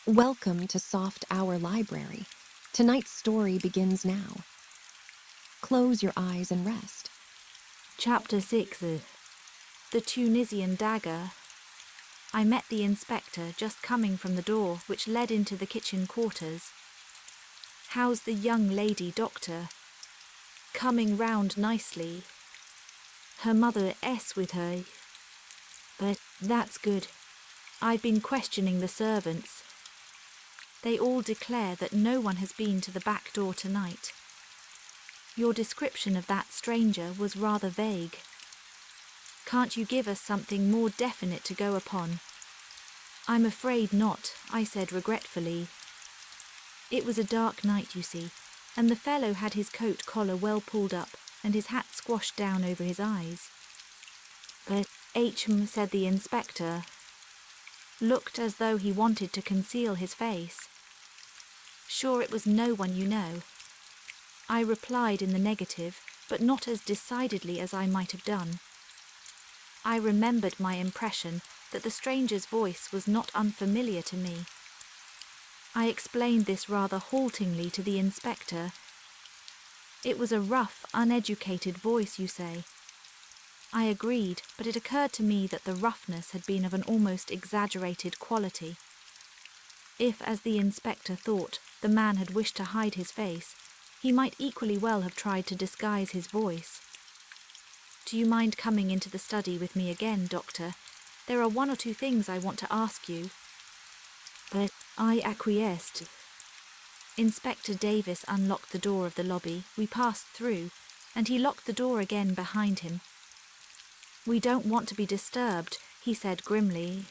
Welcome to Soft Hour Library. Tonight's story begins now. Close your eyes and rest. Chapter 6. The Tunisian Dagger. I met the inspector just coming from the door which led into the kitchen quarters. How's the young lady, doctor? Coming round nicely. Her mother S with her. But that's good. I've been questioning the servants. They all declare that no one has been to the back door tonight. Your description of that stranger was rather vague. Can't you give us something more definite to go upon? I'm afraid not, I said regretfully. It was a dark night, you see, and the fellow had his coat collar well pulled up and his hat squashed down over his eyes. But said the inspector, looked as though he wanted to conceal his face. Sure it was no one you know? I replied in the negative, but not as decidedly as I might have done. I remembered my impression that the stranger's voice was not unfamiliar to me. I explained this rather haltingly to the inspector. It was a rough, uneducated voice, you say. I agreed, but it occurred to me that the roughness had been of an almost exaggerated quality. If, as the inspector thought, the man had wished to hide his face, he might equally well have tried to disguise his voice. Do you mind coming into the study with me again, doctor? There are one or two things I want to ask you. But I acquiesced. Inspector Davis unlocked the door of the lobby. We passed through, and he locked the door again behind him. We don't want to be disturbed, he said grimly.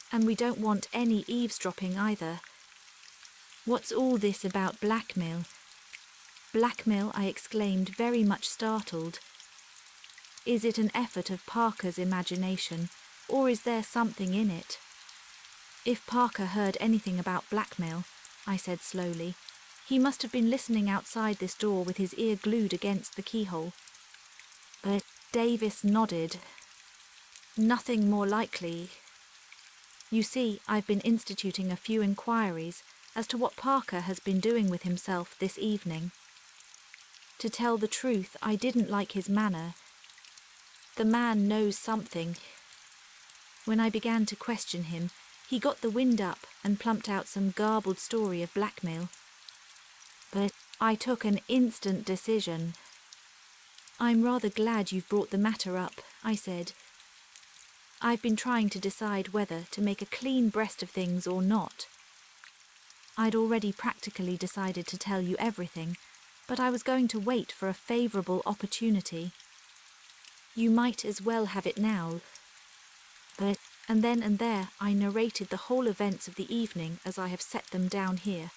And we don't want any eavesdropping either. What's all this about blackmail? Blackmail, I exclaimed, very much startled. Is it an effort of Parker's imagination, or is there something in it? If Parker heard anything about blackmail, I said slowly, he must have been listening outside this door with his ear glued against the keyhole. But Davis nodded. Nothing more likely. You see, I've been instituting a few inquiries as to what Parker has been doing with himself this evening. To tell the truth, I didn't like his manner. The man knows something. When I began to question him, he got the wind up and plumped out some garbled story of blackmail. But I took an instant decision. I'm rather glad you've brought the matter up, I said. I've been trying to decide whether to make a clean breast of things or not. I'd already practically decided to tell you everything, but I was going to wait for a favourable opportunity. You might as well have it now. But, and then and there, I narrated the whole events of the evening as I have set them down here.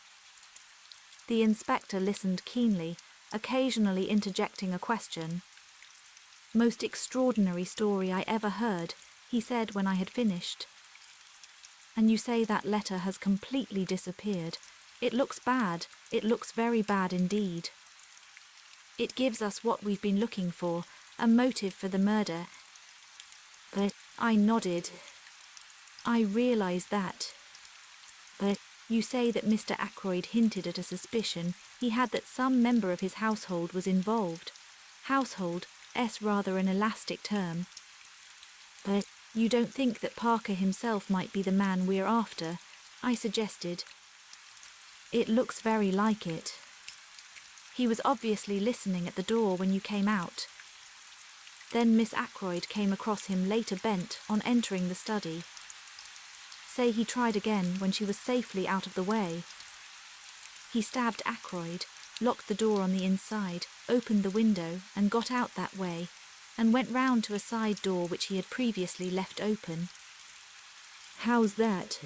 The inspector listened keenly, occasionally interjecting a question. Most extraordinary story I ever heard, he said when I had finished. And you say that letter has completely disappeared. It looks bad. It looks very bad indeed. It gives us what we've been looking for, a motive for the murder. But I nodded. I realise that. But you say that Mr. Ackroyd hinted at a suspicion he had that some member of his household was involved. Household, rather an elastic term. But you don't think that Parker himself might be the man we're after, I suggested. It looks very like it. He was obviously listening at the door when you came out. Then Miss Ackroyd came across him later bent on entering the study. Say he tried again when she was safely out of the way. He stabbed Ackroyd, locked the door on the inside, opened the window and got out that way, and went round to a side door which he had previously left open. How's that?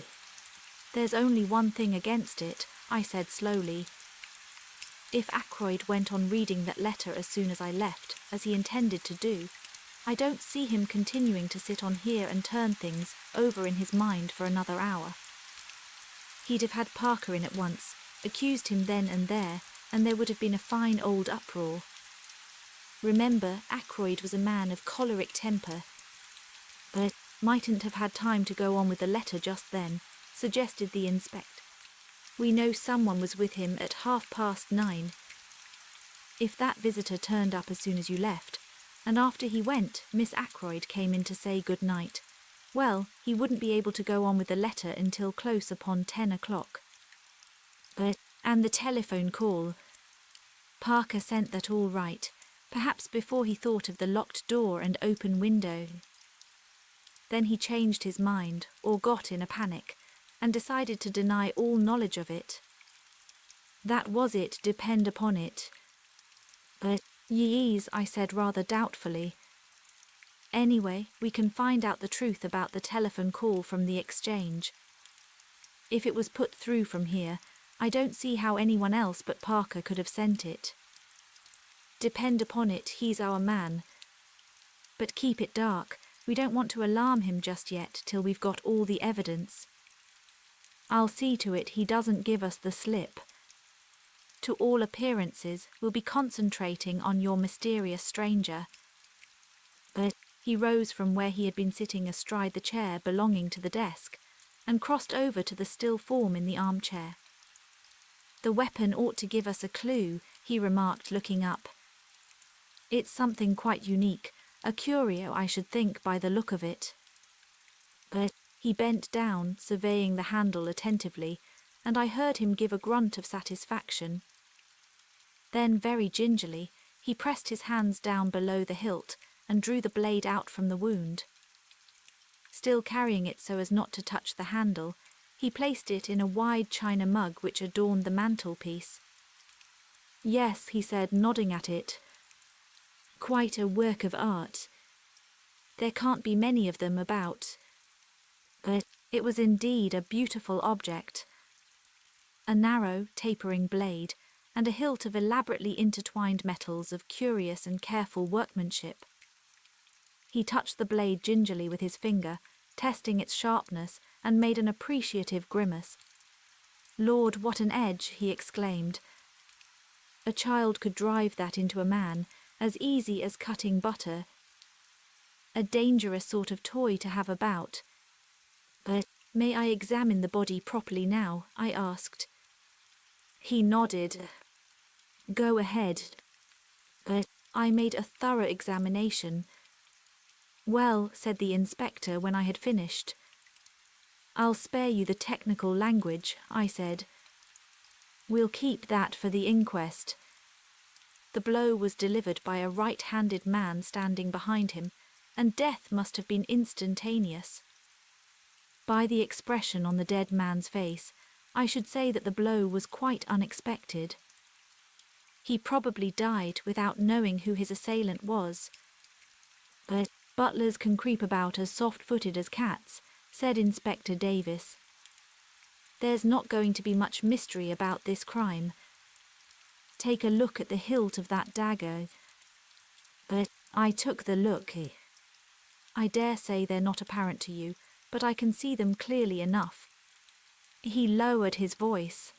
There's only one thing against it, I said slowly. If Ackroyd went on reading that letter as soon as I left, as he intended to do, I don't see him continuing to sit on here and turn things over in his mind for another hour. He'd have had Parker in at once, accused him then and there, and there would have been a fine old uproar. Remember, Ackroyd was a man of choleric temper, but mightn't have had time to go on with the letter just then, suggested the inspector. We know someone was with him at 9:30. If that visitor turned up as soon as you left, and after he went, Miss Ackroyd came in to say good night, well, he wouldn't be able to go on with the letter until close upon 10 o'clock. And the telephone call. Parker sent that all right, perhaps before he thought of the locked door and open window. Then he changed his mind, or got in a panic, and decided to deny all knowledge of it. That was it, depend upon it. Yes, I said rather doubtfully. Anyway, we can find out the truth about the telephone call from the exchange. If it was put through from here, I don't see how anyone else but Parker could have sent it. Depend upon it, he's our man. But keep it dark. We don't want to alarm him just yet till we've got all the evidence. I'll see to it he doesn't give us the slip. To all appearances, we'll be concentrating on your mysterious stranger. He rose from where he had been sitting astride the chair belonging to the desk, and crossed over to the still form in the armchair. The weapon ought to give us a clue, he remarked, looking up. It's something quite unique, a curio, I should think, by the look of it. He bent down, surveying the handle attentively, and I heard him give a grunt of satisfaction. Then, very gingerly, he pressed his hands down below the hilt and drew the blade out from the wound. Still carrying it so as not to touch the handle, he placed it in a wide china mug which adorned the mantelpiece. Yes, he said, nodding at it. Quite a work of art. There can't be many of them about. It was indeed a beautiful object. A narrow, tapering blade, and a hilt of elaborately intertwined metals of curious and careful workmanship. He touched the blade gingerly with his finger, testing its sharpness, and made an appreciative grimace. Lord, what an edge, he exclaimed. A child could drive that into a man, as easy as cutting butter. A dangerous sort of toy to have about. May I examine the body properly now? I asked. He nodded. Go ahead. I made a thorough examination. Well, said the inspector when I had finished. I'll spare you the technical language, I said. We'll keep that for the inquest. The blow was delivered by a right-handed man standing behind him, and death must have been instantaneous. By the expression on the dead man's face, I should say that the blow was quite unexpected. He probably died without knowing who his assailant was. Butlers can creep about as soft-footed as cats, said Inspector Davis. There's not going to be much mystery about this crime. Take a look at the hilt of that dagger. I took the look. I dare say they're not apparent to you, but I can see them clearly enough. He lowered his voice.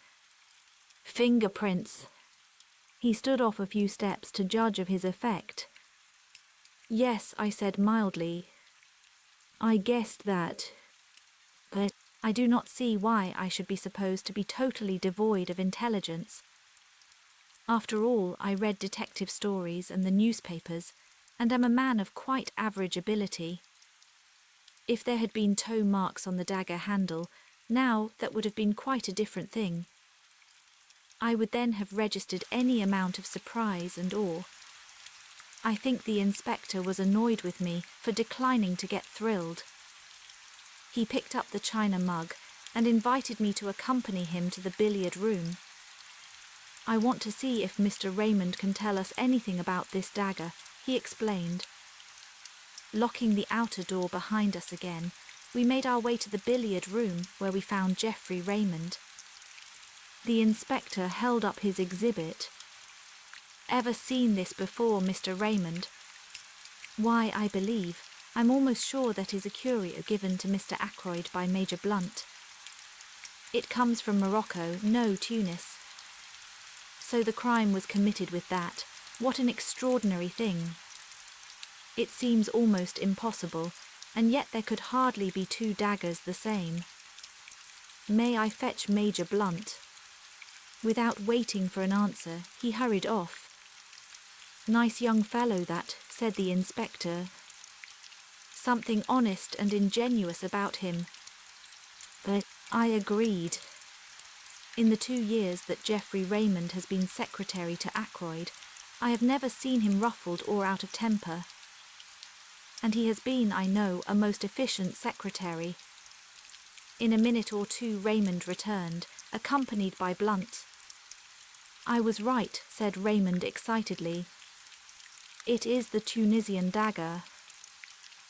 Fingerprints. He stood off a few steps to judge of his effect. Yes, I said mildly. I guessed that. I do not see why I should be supposed to be totally devoid of intelligence. After all, I read detective stories and the newspapers, and am a man of quite average ability. If there had been toe marks on the dagger handle, now that would have been quite a different thing. I would then have registered any amount of surprise and awe. I think the inspector was annoyed with me for declining to get thrilled. He picked up the china mug and invited me to accompany him to the billiard room. I want to see if Mr. Raymond can tell us anything about this dagger, he explained. Locking the outer door behind us again, we made our way to the billiard room where we found Geoffrey Raymond. The inspector held up his exhibit. Ever seen this before, Mr. Raymond? Why, I believe, I'm almost sure that is a curio given to Mr. Ackroyd by Major Blunt. It comes from Morocco, no Tunis. So the crime was committed with that. What an extraordinary thing. It seems almost impossible, and yet there could hardly be two daggers the same. May I fetch Major Blunt?" Without waiting for an answer, he hurried off. "Nice young fellow that," said the inspector. "Something honest and ingenuous about him." But I agreed. In the 2 years that Geoffrey Raymond has been secretary to Ackroyd, I have never seen him ruffled or out of temper. And he has been, I know, a most efficient secretary. In a minute or two Raymond returned, accompanied by Blunt. "I was right," said Raymond excitedly. "It is the Tunisian dagger."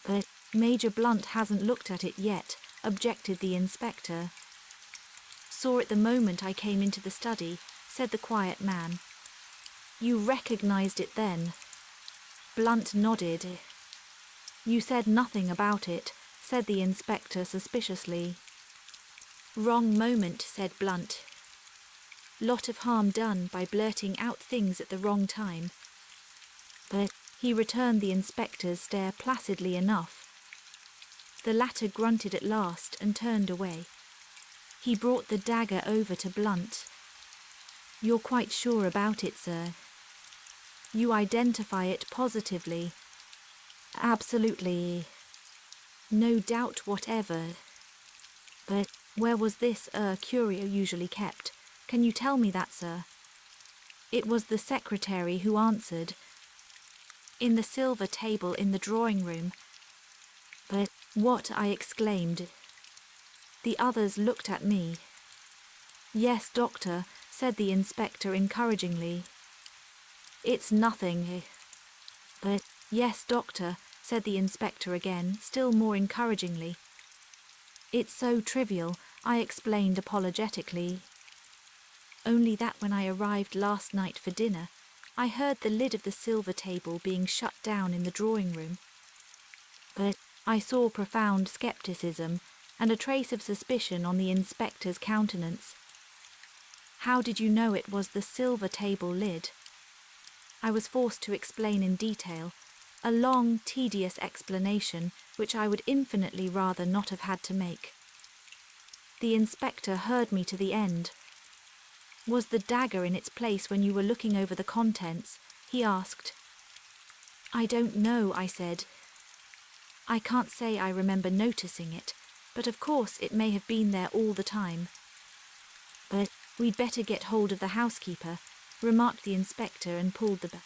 "But Major Blunt hasn't looked at it yet," objected the inspector. "Saw it the moment I came into the study," said the quiet man. "You recognized it then?" Blunt nodded. "You said nothing about it," said the inspector suspiciously. "Wrong moment," said Blunt. "Lot of harm done by blurting out things at the wrong time." But he returned the inspector's stare placidly enough. The latter grunted at last and turned away. He brought the dagger over to Blunt. "You're quite sure about it, sir? You identify it positively?" "Absolutely. No doubt whatever." "But where was this curio usually kept? Can you tell me that, sir?" It was the secretary who answered. "In the silver table in the drawing-room." "But what?" I exclaimed. The others looked at me. "Yes, doctor," said the inspector encouragingly. "It's nothing." "But yes, doctor," said the inspector again, still more encouragingly. "It's so trivial," I explained apologetically. "Only that when I arrived last night for dinner, I heard the lid of the silver table being shut down in the drawing-room." But I saw profound scepticism and a trace of suspicion on the inspector's countenance. "How did you know it was the silver table lid?" I was forced to explain in detail, a long, tedious explanation which I would infinitely rather not have had to make. The inspector heard me to the end. "Was the dagger in its place when you were looking over the contents?" he asked. "I don't know," I said. "I can't say I remember noticing it, but of course it may have been there all the time." "But we'd better get hold of the housekeeper," remarked the inspector and pulled the bell.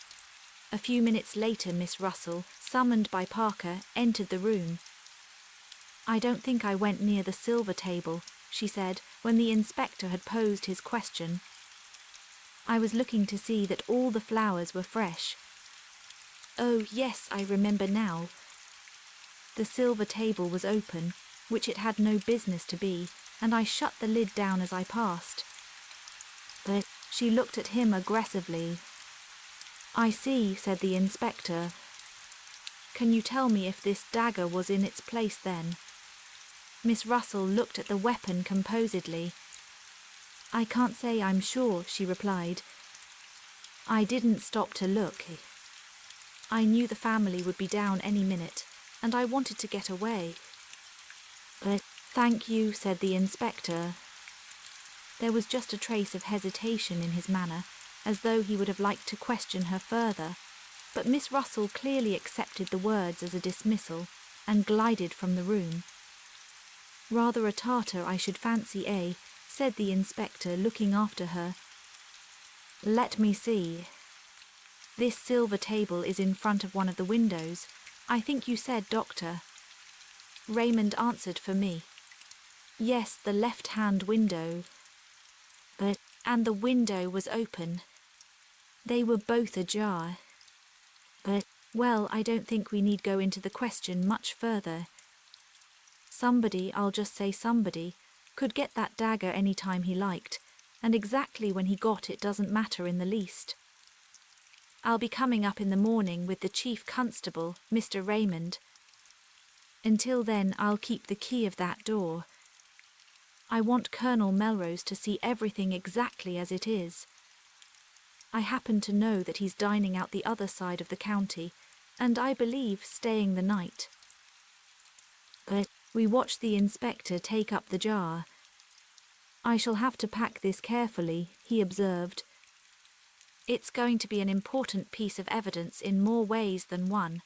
A few minutes later Miss Russell, summoned by Parker, entered the room. "I don't think I went near the silver table," she said, when the inspector had posed his question. "I was looking to see that all the flowers were fresh." "Oh, yes, I remember now." The silver table was open, which it had no business to be, and I shut the lid down as I passed. But she looked at him aggressively. "I see," said the inspector. "Can you tell me if this dagger was in its place then?" Miss Russell looked at the weapon composedly. "I can't say I'm sure," she replied. "I didn't stop to look. I knew the family would be down any minute, and I wanted to get away." "But thank you," said the inspector. There was just a trace of hesitation in his manner, as though he would have liked to question her further, but Miss Russell clearly accepted the words as a dismissal and glided from the room. "Rather a Tartar, I should fancy, eh?" said the inspector, looking after her. "Let me see. This silver table is in front of one of the windows. I think you said, doctor." Raymond answered for me. "Yes, the left-hand window." And the window was open. They were both ajar. But, well, I don't think we need go into the question much further. Somebody, I'll just say somebody, could get that dagger any time he liked, and exactly when he got it doesn't matter in the least. I'll be coming up in the morning with the chief constable, Mr. Raymond. Until then, I'll keep the key of that door. I want Colonel Melrose to see everything exactly as it is. I happen to know that he's dining out the other side of the county, and I believe staying the night." But we watched the inspector take up the jar. I shall have to pack this carefully, he observed. It's going to be an important piece of evidence in more ways than one.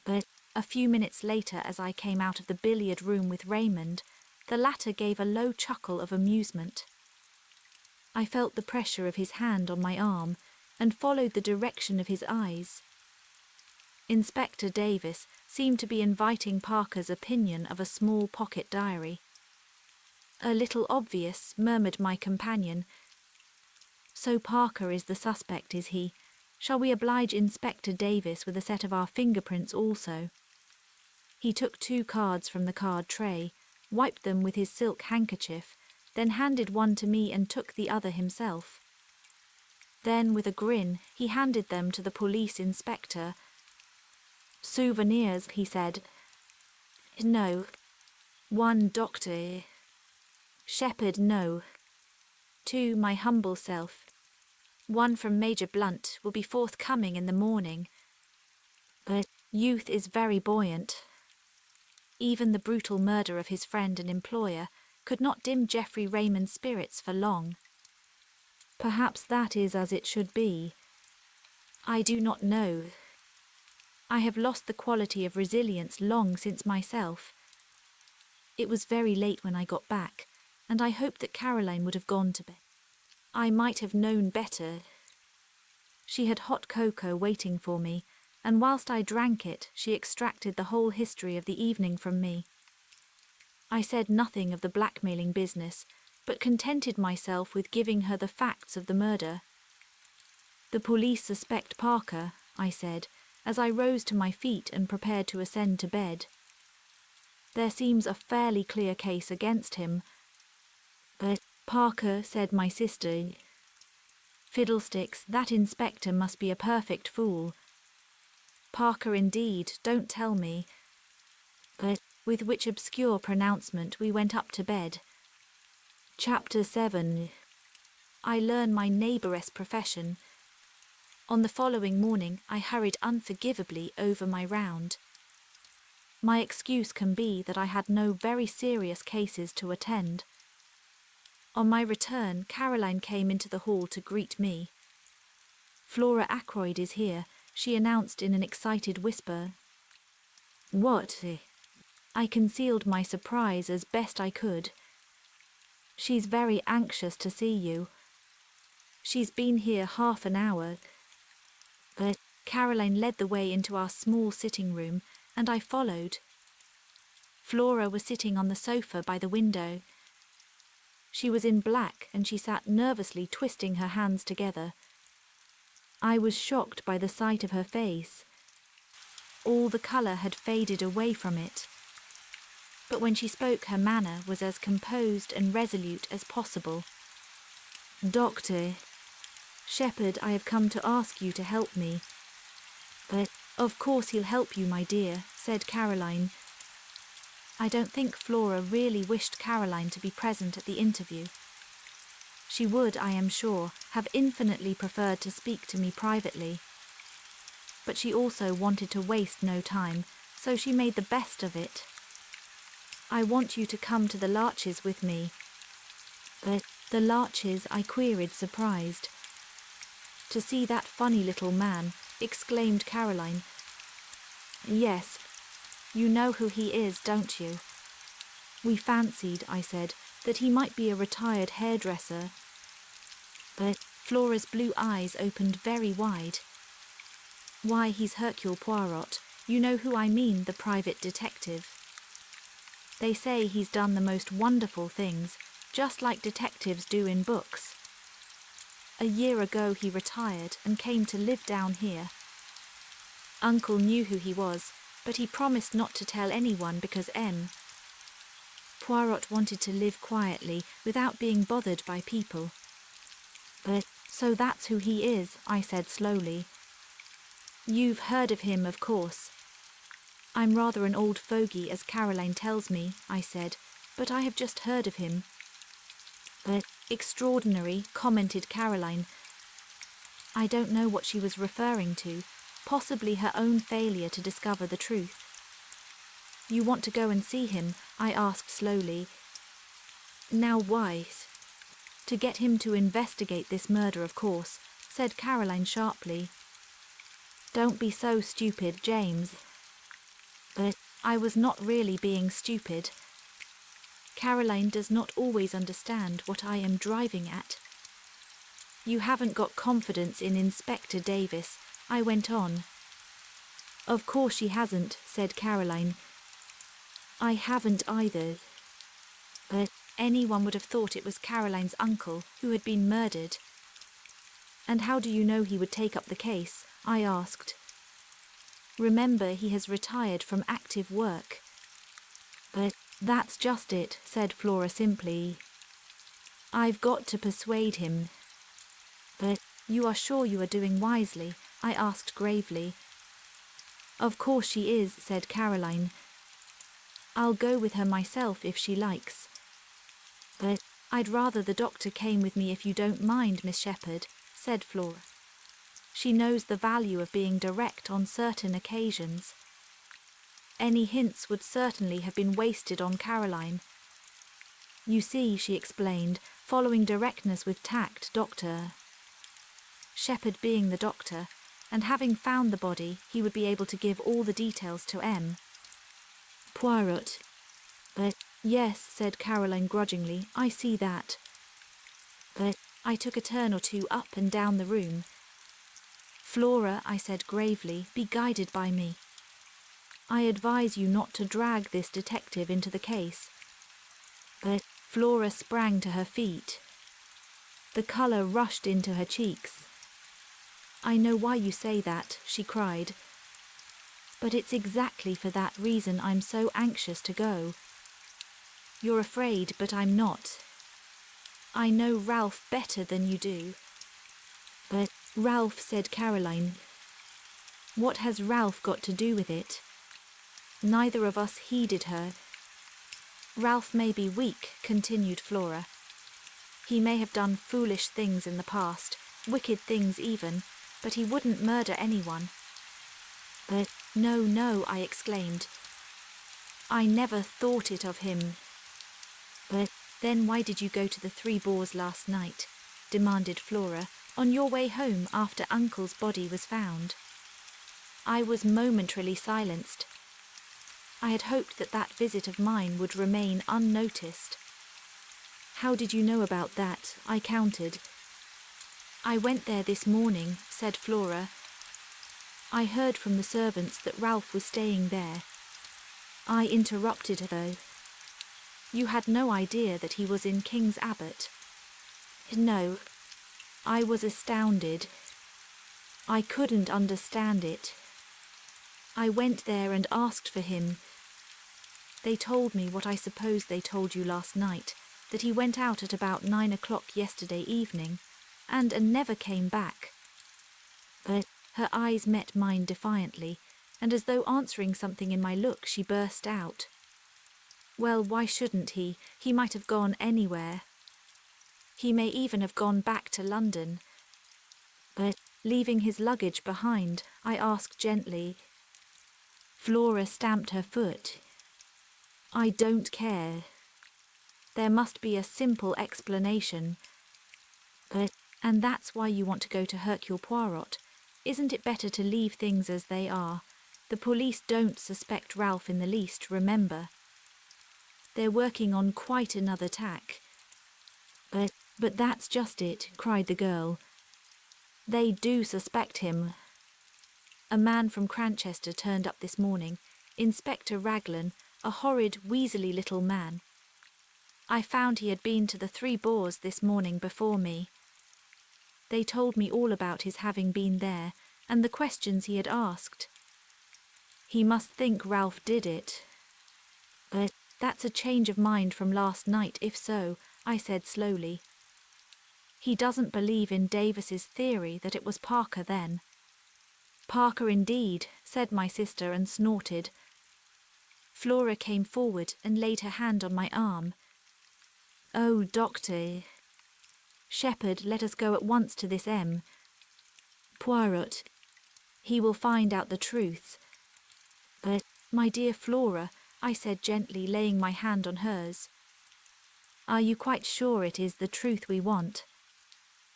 But a few minutes later, as I came out of the billiard room with Raymond, the latter gave a low chuckle of amusement. I felt the pressure of his hand on my arm and followed the direction of his eyes. Inspector Davis seemed to be inviting Parker's opinion of a small pocket diary. "A little obvious," murmured my companion. "So Parker is the suspect, is he? Shall we oblige Inspector Davis with a set of our fingerprints also?" He took 2 cards from the card tray, wiped them with his silk handkerchief, then handed one to me and took the other himself. Then, with a grin, he handed them to the police inspector. "Souvenirs," he said. "No." "1, Doctor Shepherd, no." "2, my humble self. 1 from Major Blunt will be forthcoming in the morning." But youth is very buoyant. Even the brutal murder of his friend and employer could not dim Geoffrey Raymond's spirits for long. Perhaps that is as it should be. I do not know. I have lost the quality of resilience long since myself. It was very late when I got back, and I hoped that Caroline would have gone to bed. I might have known better. She had hot cocoa waiting for me, and whilst I drank it, she extracted the whole history of the evening from me. I said nothing of the blackmailing business, but contented myself with giving her the facts of the murder. "The police suspect Parker," I said, as I rose to my feet and prepared to ascend to bed. "There seems a fairly clear case against him." "But Parker," said my sister. "Fiddlesticks, that inspector must be a perfect fool." "Parker indeed, don't tell me." But with which obscure pronouncement we went up to bed. Chapter 7. I learn my neighbouress profession. On the following morning I hurried unforgivably over my round. My excuse can be that I had no very serious cases to attend. On my return, Caroline came into the hall to greet me. "Flora Ackroyd is here," she announced in an excited whisper. "What?" I concealed my surprise as best I could. "She's very anxious to see you. She's been here half an hour." But Caroline led the way into our small sitting room, and I followed. Flora was sitting on the sofa by the window. She was in black, and she sat nervously twisting her hands together. I was shocked by the sight of her face. All the colour had faded away from it. But when she spoke, her manner was as composed and resolute as possible. "Doctor Shepherd, I have come to ask you to help me." "But of course he'll help you, my dear," said Caroline. I don't think Flora really wished Caroline to be present at the interview. She would, I am sure, have infinitely preferred to speak to me privately. But she also wanted to waste no time, so she made the best of it. "I want you to come to the Larches with me." "But the Larches?" I queried, surprised. "To see that funny little man," exclaimed Caroline. "Yes, you know who he is, don't you?" "We fancied," I said, "that he might be a retired hairdresser." But Flora's blue eyes opened very wide. "Why, he's Hercule Poirot. You know who I mean, the private detective. They say he's done the most wonderful things, just like detectives do in books. A year ago he retired and came to live down here. Uncle knew who he was, but he promised not to tell anyone because Poirot wanted to live quietly without being bothered by people." "But so that's who he is," I said slowly. "You've heard of him, of course." "I'm rather an old fogey, as Caroline tells me," I said, "but I have just heard of him." "But extraordinary," commented Caroline. I don't know what she was referring to, possibly her own failure to discover the truth. "You want to go and see him?" I asked slowly. Now why? To get him to investigate this murder, of course, said Caroline sharply. Don't be so stupid, James. But I was not really being stupid. Caroline does not always understand what I am driving at. You haven't got confidence in Inspector Davis, I went on. Of course she hasn't, said Caroline. I haven't either. But anyone would have thought it was Caroline's uncle who had been murdered. And how do you know he would take up the case? I asked. Remember, he has retired from active work. But that's just it, said Flora simply. I've got to persuade him. But you are sure you are doing wisely? I asked gravely. Of course she is, said Caroline. I'll go with her myself if she likes. But I'd rather the doctor came with me if you don't mind, Miss Shepherd, said Flora. She knows the value of being direct on certain occasions. Any hints would certainly have been wasted on Caroline. You see, she explained, following directness with tact, Dr. Shepherd being the doctor, and having found the body, he would be able to give all the details to M. Poirot. But yes, said Caroline grudgingly, I see that. But I took a turn or two up and down the room. Flora, I said gravely, be guided by me. I advise you not to drag this detective into the case. But Flora sprang to her feet. The colour rushed into her cheeks. I know why you say that, she cried. But it's exactly for that reason I'm so anxious to go. You're afraid, but I'm not. I know Ralph better than you do. But Ralph, said Caroline. What has Ralph got to do with it? Neither of us heeded her. Ralph may be weak, continued Flora. He may have done foolish things in the past, wicked things even, but he wouldn't murder anyone. But no, I exclaimed. I never thought it of him. But then why did you go to the Three Boars last night? Demanded Flora, on your way home after Uncle's body was found. I was momentarily silenced. I had hoped that that visit of mine would remain unnoticed. How did you know about that? I countered. I went there this morning, said Flora. I heard from the servants that Ralph was staying there. I interrupted her, though. You had no idea that he was in King's Abbot? No. I was astounded. I couldn't understand it. I went there and asked for him. They told me what I suppose they told you last night, that he went out at about 9 o'clock yesterday evening, and never came back. But her eyes met mine defiantly, and as though answering something in my look, she burst out. Well, why shouldn't he? He might have gone anywhere. He may even have gone back to London. But leaving his luggage behind, I asked gently. Flora stamped her foot. I don't care. There must be a simple explanation. And that's why you want to go to Hercule Poirot. Isn't it better to leave things as they are? The police don't suspect Ralph in the least, remember. They're working on quite another tack. But that's just it, cried the girl. They do suspect him. A man from Cranchester turned up this morning, Inspector Raglan, a horrid, weaselly little man. I found he had been to the Three Boars this morning before me. They told me all about his having been there, and the questions he had asked. He must think Ralph did it. But that's a change of mind from last night, if so, I said slowly. He doesn't believe in Davis's theory that it was Parker then. Parker indeed, said my sister and snorted. Flora came forward and laid her hand on my arm. Oh, Doctor. Shepherd, let us go at once to this M. Poirot. He will find out the truth. But, my dear Flora, I said gently, laying my hand on hers. Are you quite sure it is the truth we want?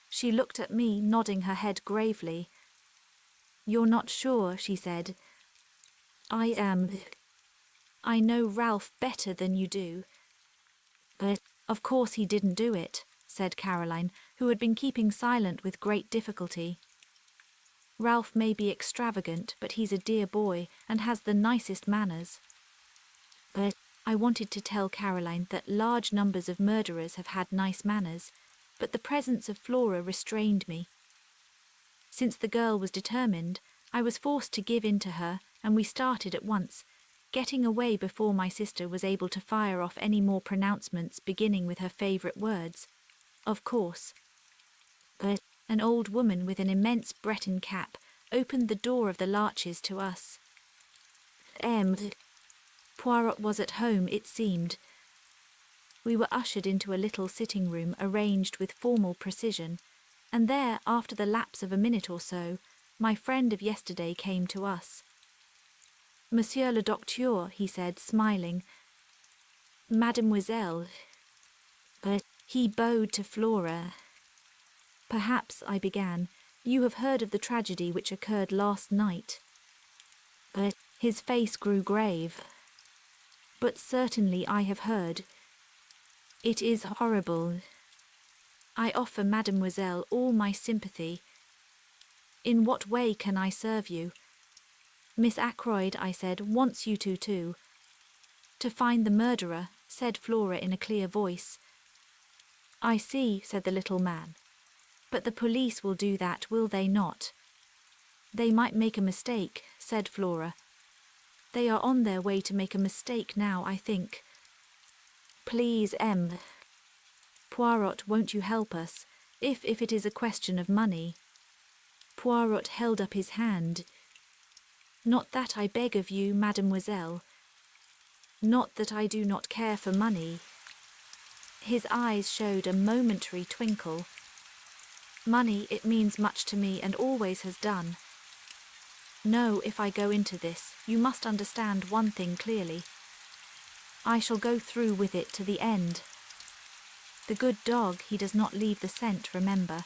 She looked at me, nodding her head gravely. You're not sure, she said. I am. I know Ralph better than you do. But of course he didn't do it, said Caroline, who had been keeping silent with great difficulty. Ralph may be extravagant, but he's a dear boy and has the nicest manners. But I wanted to tell Caroline that large numbers of murderers have had nice manners, but the presence of Flora restrained me. Since the girl was determined, I was forced to give in to her, and we started at once, getting away before my sister was able to fire off any more pronouncements beginning with her favourite words. Of course. But an old woman with an immense Breton cap opened the door of the larches to us. Poirot was at home, it seemed. We were ushered into a little sitting room arranged with formal precision, and there, after the lapse of a minute or so, my friend of yesterday came to us. Monsieur le Docteur, he said, smiling. Mademoiselle. But he bowed to Flora. Perhaps, I began, you have heard of the tragedy which occurred last night. But his face grew grave. But certainly I have heard. It is horrible. I offer Mademoiselle all my sympathy. In what way can I serve you? Miss Ackroyd, I said, wants you to too. To find the murderer, said Flora in a clear voice. I see, said the little man. But the police will do that, will they not? They might make a mistake, said Flora. They are on their way to make a mistake now, I think. Please, Poirot, won't you help us, if it is a question of money? Poirot held up his hand. Not that I beg of you, mademoiselle. Not that I do not care for money. His eyes showed a momentary twinkle. Money, it means much to me and always has done. No, if I go into this, you must understand one thing clearly. I shall go through with it to the end. The good dog, he does not leave the scent, remember.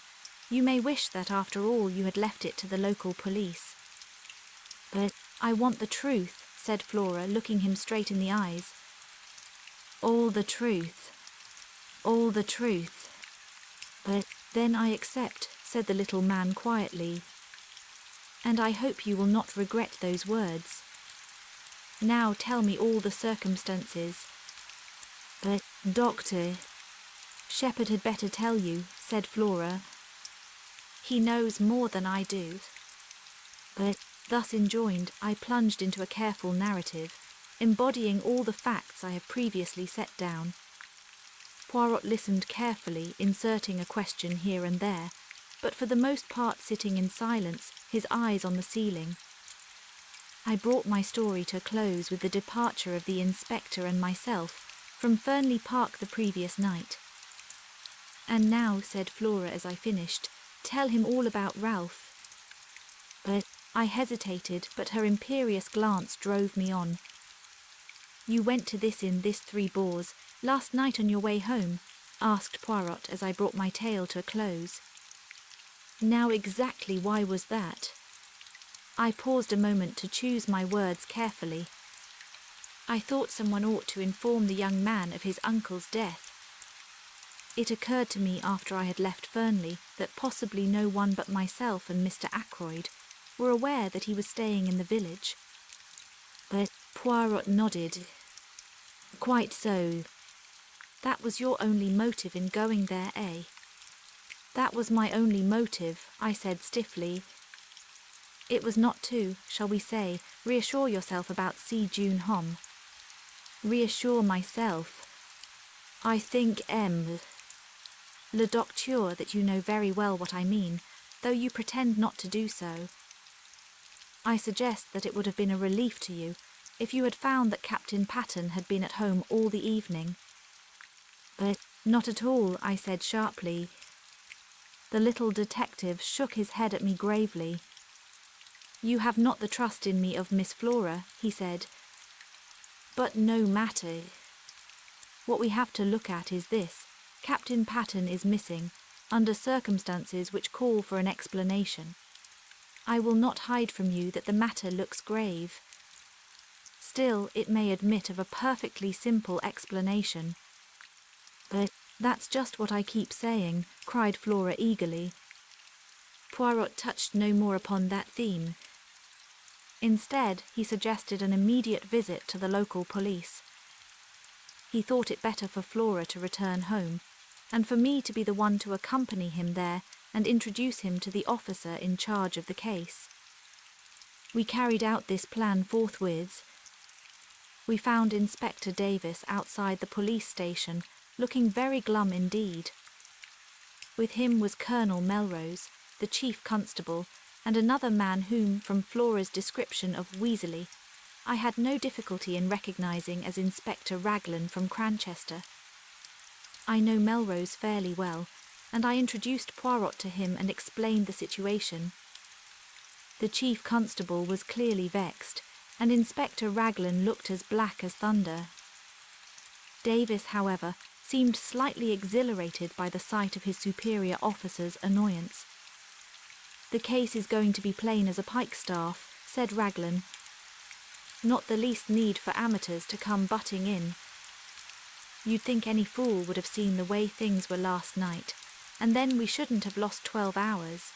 You may wish that after all you had left it to the local police. But I want the truth, said Flora, looking him straight in the eyes. All the truth. All the truth. But then I accept, said the little man quietly. And I hope you will not regret those words. Now tell me all the circumstances. But, Doctor, Shepherd had better tell you, said Flora. He knows more than I do. But, thus enjoined, I plunged into a careful narrative, embodying all the facts I have previously set down. Poirot listened carefully, inserting a question here and there, but for the most part sitting in silence, his eyes on the ceiling. I brought my story to a close with the departure of the inspector and myself from Fernley Park the previous night. And now, said Flora as I finished, tell him all about Ralph. But I hesitated, but her imperious glance drove me on. You went to this inn, this Three Boars, last night on your way home? Asked Poirot as I brought my tale to a close. Now exactly why was that? I paused a moment to choose my words carefully. I thought someone ought to inform the young man of his uncle's death. It occurred to me after I had left Fernley that possibly no one but myself and Mr. Ackroyd were aware that he was staying in the village. But Poirot nodded. Quite so. That was your only motive in going there, eh? That was my only motive, I said stiffly. It was not to, shall we say, reassure yourself about Si June Hom. Reassure myself. I think, le Docteur, that you know very well what I mean, though you pretend not to do so. I suggest that it would have been a relief to you if you had found that Captain Patten had been at home all the evening. But not at all, I said sharply. The little detective shook his head at me gravely. You have not the trust in me of Miss Flora, he said. But no matter. What we have to look at is this. Captain Patten is missing, under circumstances which call for an explanation. I will not hide from you that the matter looks grave. Still, it may admit of a perfectly simple explanation. But that's just what I keep saying, cried Flora eagerly. Poirot touched no more upon that theme. Instead, he suggested an immediate visit to the local police. He thought it better for Flora to return home, and for me to be the one to accompany him there and introduce him to the officer in charge of the case. We carried out this plan forthwith. We found Inspector Davis outside the police station, looking very glum indeed. With him was Colonel Melrose, the chief constable, and another man whom, from Flora's description of Weasley, I had no difficulty in recognising as Inspector Raglan from Cranchester. I know Melrose fairly well, and I introduced Poirot to him and explained the situation. The chief constable was clearly vexed, and Inspector Raglan looked as black as thunder. Davis, however, seemed slightly exhilarated by the sight of his superior officer's annoyance. "The case is going to be plain as a pikestaff," said Raglan. "Not the least need for amateurs to come butting in. You'd think any fool would have seen the way things were last night, and then we shouldn't have lost 12 hours.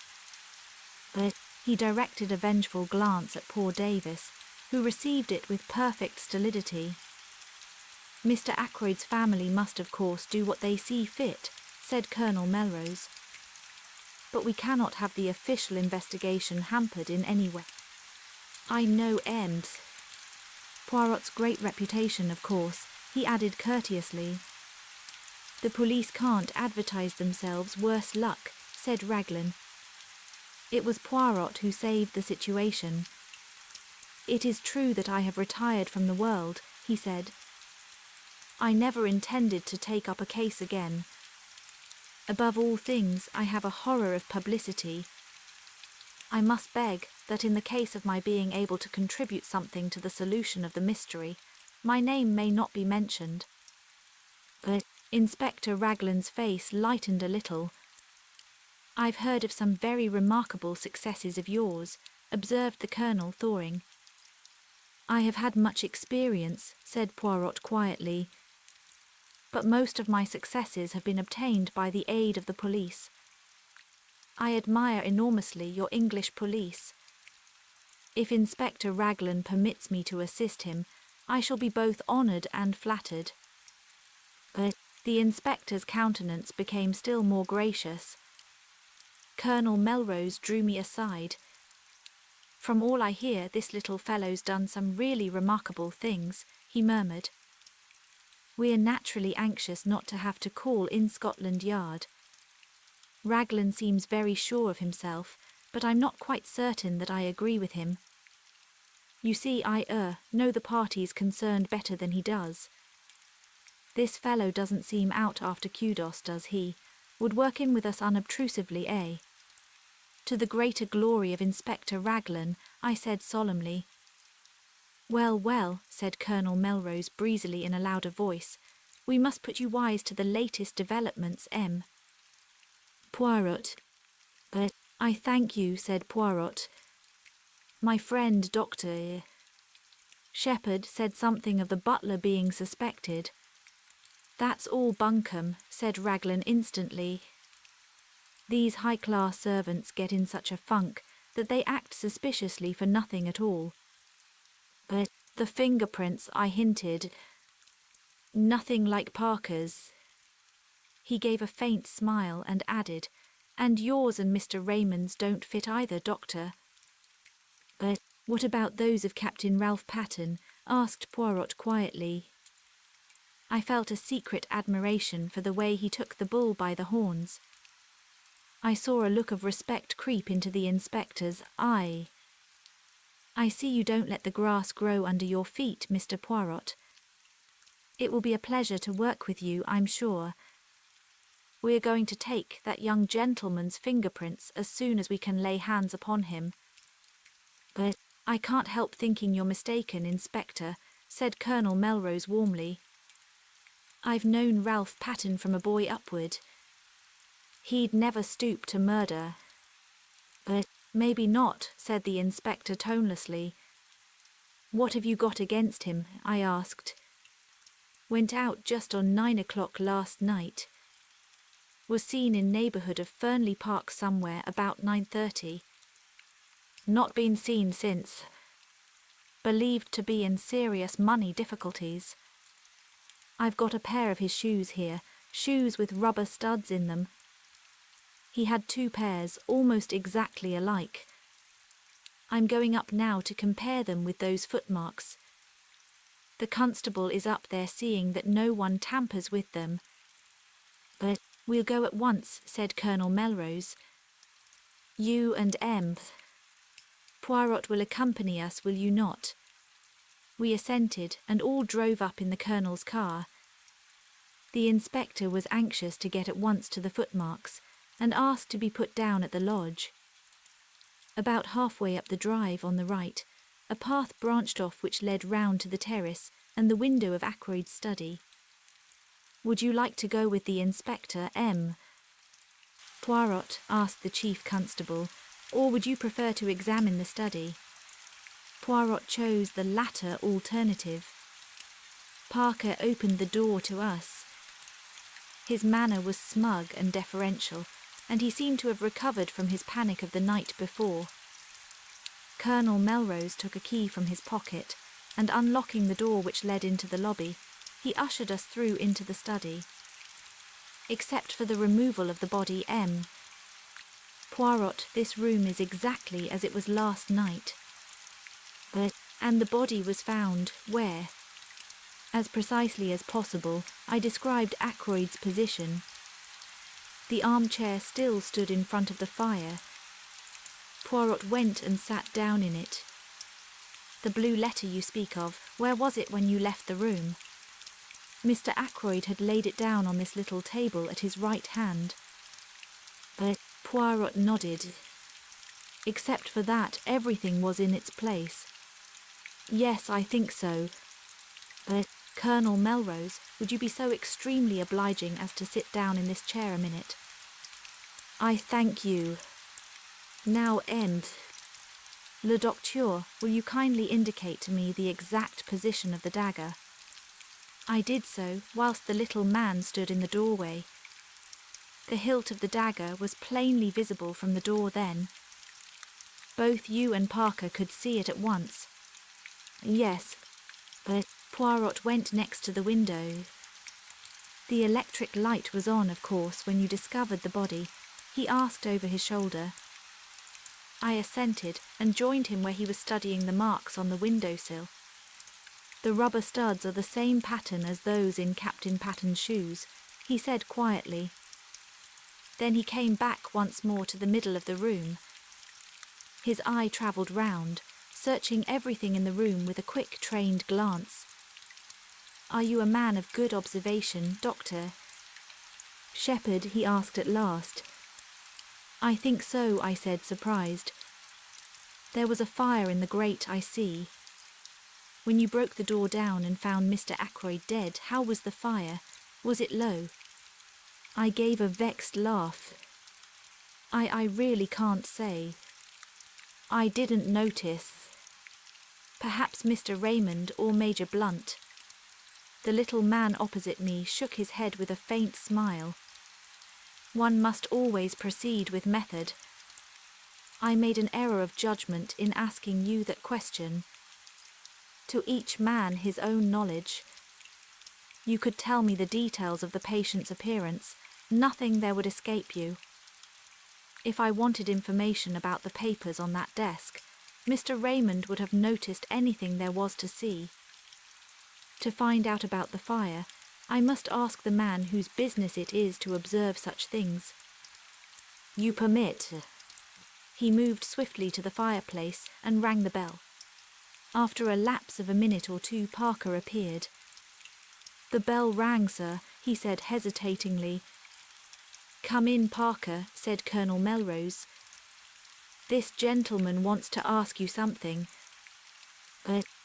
But he directed a vengeful glance at poor Davis, who received it with perfect stolidity. "Mr. Ackroyd's family must of course do what they see fit," said Colonel Melrose. "But we cannot have the official investigation hampered in any way. I know Ems. Poirot's great reputation, of course," he added courteously. "The police can't advertise themselves, worse luck," said Raglan. "It was Poirot who saved the situation. It is true that I have retired from the world," he said. "I never intended to take up a case again. Above all things, I have a horror of publicity. I must beg that in the case of my being able to contribute something to the solution of the mystery, my name may not be mentioned." But Inspector Raglan's face lightened a little. "I've heard of some very remarkable successes of yours," observed the Colonel, thawing. "I have had much experience," said Poirot quietly, "but most of my successes have been obtained by the aid of the police. I admire enormously your English police. If Inspector Raglan permits me to assist him, I shall be both honoured and flattered." But the inspector's countenance became still more gracious. Colonel Melrose drew me aside. "From all I hear, this little fellow's done some really remarkable things," he murmured. "We are naturally anxious not to have to call in Scotland Yard. Raglan seems very sure of himself, but I'm not quite certain that I agree with him. You see, I know the parties concerned better than he does. This fellow doesn't seem out after kudos, does he? Would work in with us unobtrusively, eh?" "To the greater glory of Inspector Raglan," I said solemnly. "Well, well," said Colonel Melrose breezily in a louder voice, "we must put you wise to the latest developments, M. Poirot." "But I thank you," said Poirot. "My friend, Dr. Shepherd, said something of the butler being suspected." "That's all bunkum," said Raglan instantly. "These high-class servants get in such a funk that they act suspiciously for nothing at all. But the fingerprints I hinted, nothing like Parker's." He gave a faint smile and added, "And yours and Mr. Raymond's don't fit either, Doctor." "But what about those of Captain Ralph Patten?" asked Poirot quietly. I felt a secret admiration for the way he took the bull by the horns. I saw a look of respect creep into the inspector's eye. "I see you don't let the grass grow under your feet, Mr. Poirot. It will be a pleasure to work with you, I'm sure. We are going to take that young gentleman's fingerprints as soon as we can lay hands upon him." "But I can't help thinking you're mistaken, Inspector," said Colonel Melrose warmly. I've known Ralph Patten from a boy upward. He'd never stoop to murder. But maybe not, said the inspector tonelessly. What have you got against him? I asked. Went out just on 9 o'clock last night. Was seen in neighbourhood of Fernley Park somewhere about 9:30. Not been seen since. Believed to be in serious money difficulties. I've got a pair of his shoes here, shoes with rubber studs in them. He had 2 pairs, almost exactly alike. I'm going up now to compare them with those footmarks. The constable is up there seeing that no one tampers with them. But we'll go at once, said Colonel Melrose. You and M. Poirot will accompany us, will you not? We assented, and all drove up in the Colonel's car. The inspector was anxious to get at once to the footmarks, and asked to be put down at the lodge. About halfway up the drive on the right, a path branched off which led round to the terrace and the window of Ackroyd's study. Would you like to go with the inspector, M? Poirot, asked the chief constable, or would you prefer to examine the study? Poirot chose the latter alternative. Parker opened the door to us. His manner was smug and deferential, and he seemed to have recovered from his panic of the night before. Colonel Melrose took a key from his pocket, and unlocking the door which led into the lobby, he ushered us through into the study. Except for the removal of the body, M. Poirot, this room is exactly as it was last night. And the body was found where? As precisely as possible, I described Ackroyd's position. The armchair still stood in front of the fire. Poirot went and sat down in it. The blue letter you speak of, where was it when you left the room? Mr. Ackroyd had laid it down on this little table at his right hand. But Poirot nodded. Except for that, everything was in its place. Yes, I think so. But, Colonel Melrose, would you be so extremely obliging as to sit down in this chair a minute? I thank you. Now, M. Le Docteur, will you kindly indicate to me the exact position of the dagger? I did so, whilst the little man stood in the doorway. The hilt of the dagger was plainly visible from the door then. Both you and Parker could see it at once. Yes, but Poirot went next to the window. The electric light was on, of course, when you discovered the body. He asked over his shoulder. I assented and joined him where he was studying the marks on the windowsill. The rubber studs are the same pattern as those in Captain Patten's shoes, he said quietly. Then he came back once more to the middle of the room. His eye travelled round, searching everything in the room with a quick, trained glance. Are you a man of good observation, Doctor? Shepherd, he asked at last. I think so, I said, surprised. There was a fire in the grate, I see. When you broke the door down and found Mr. Ackroyd dead, how was the fire? Was it low? I gave a vexed laugh. I really can't say. I didn't notice. Perhaps Mr. Raymond or Major Blunt. The little man opposite me shook his head with a faint smile. One must always proceed with method. I made an error of judgment in asking you that question. To each man his own knowledge. You could tell me the details of the patient's appearance. Nothing there would escape you. If I wanted information about the papers on that desk, Mr. Raymond would have noticed anything there was to see. To find out about the fire, I must ask the man whose business it is to observe such things. You permit? He moved swiftly to the fireplace and rang the bell. After a lapse of a minute or two, Parker appeared. The bell rang, sir, he said hesitatingly. Come in, Parker, said Colonel Melrose. This gentleman wants to ask you something.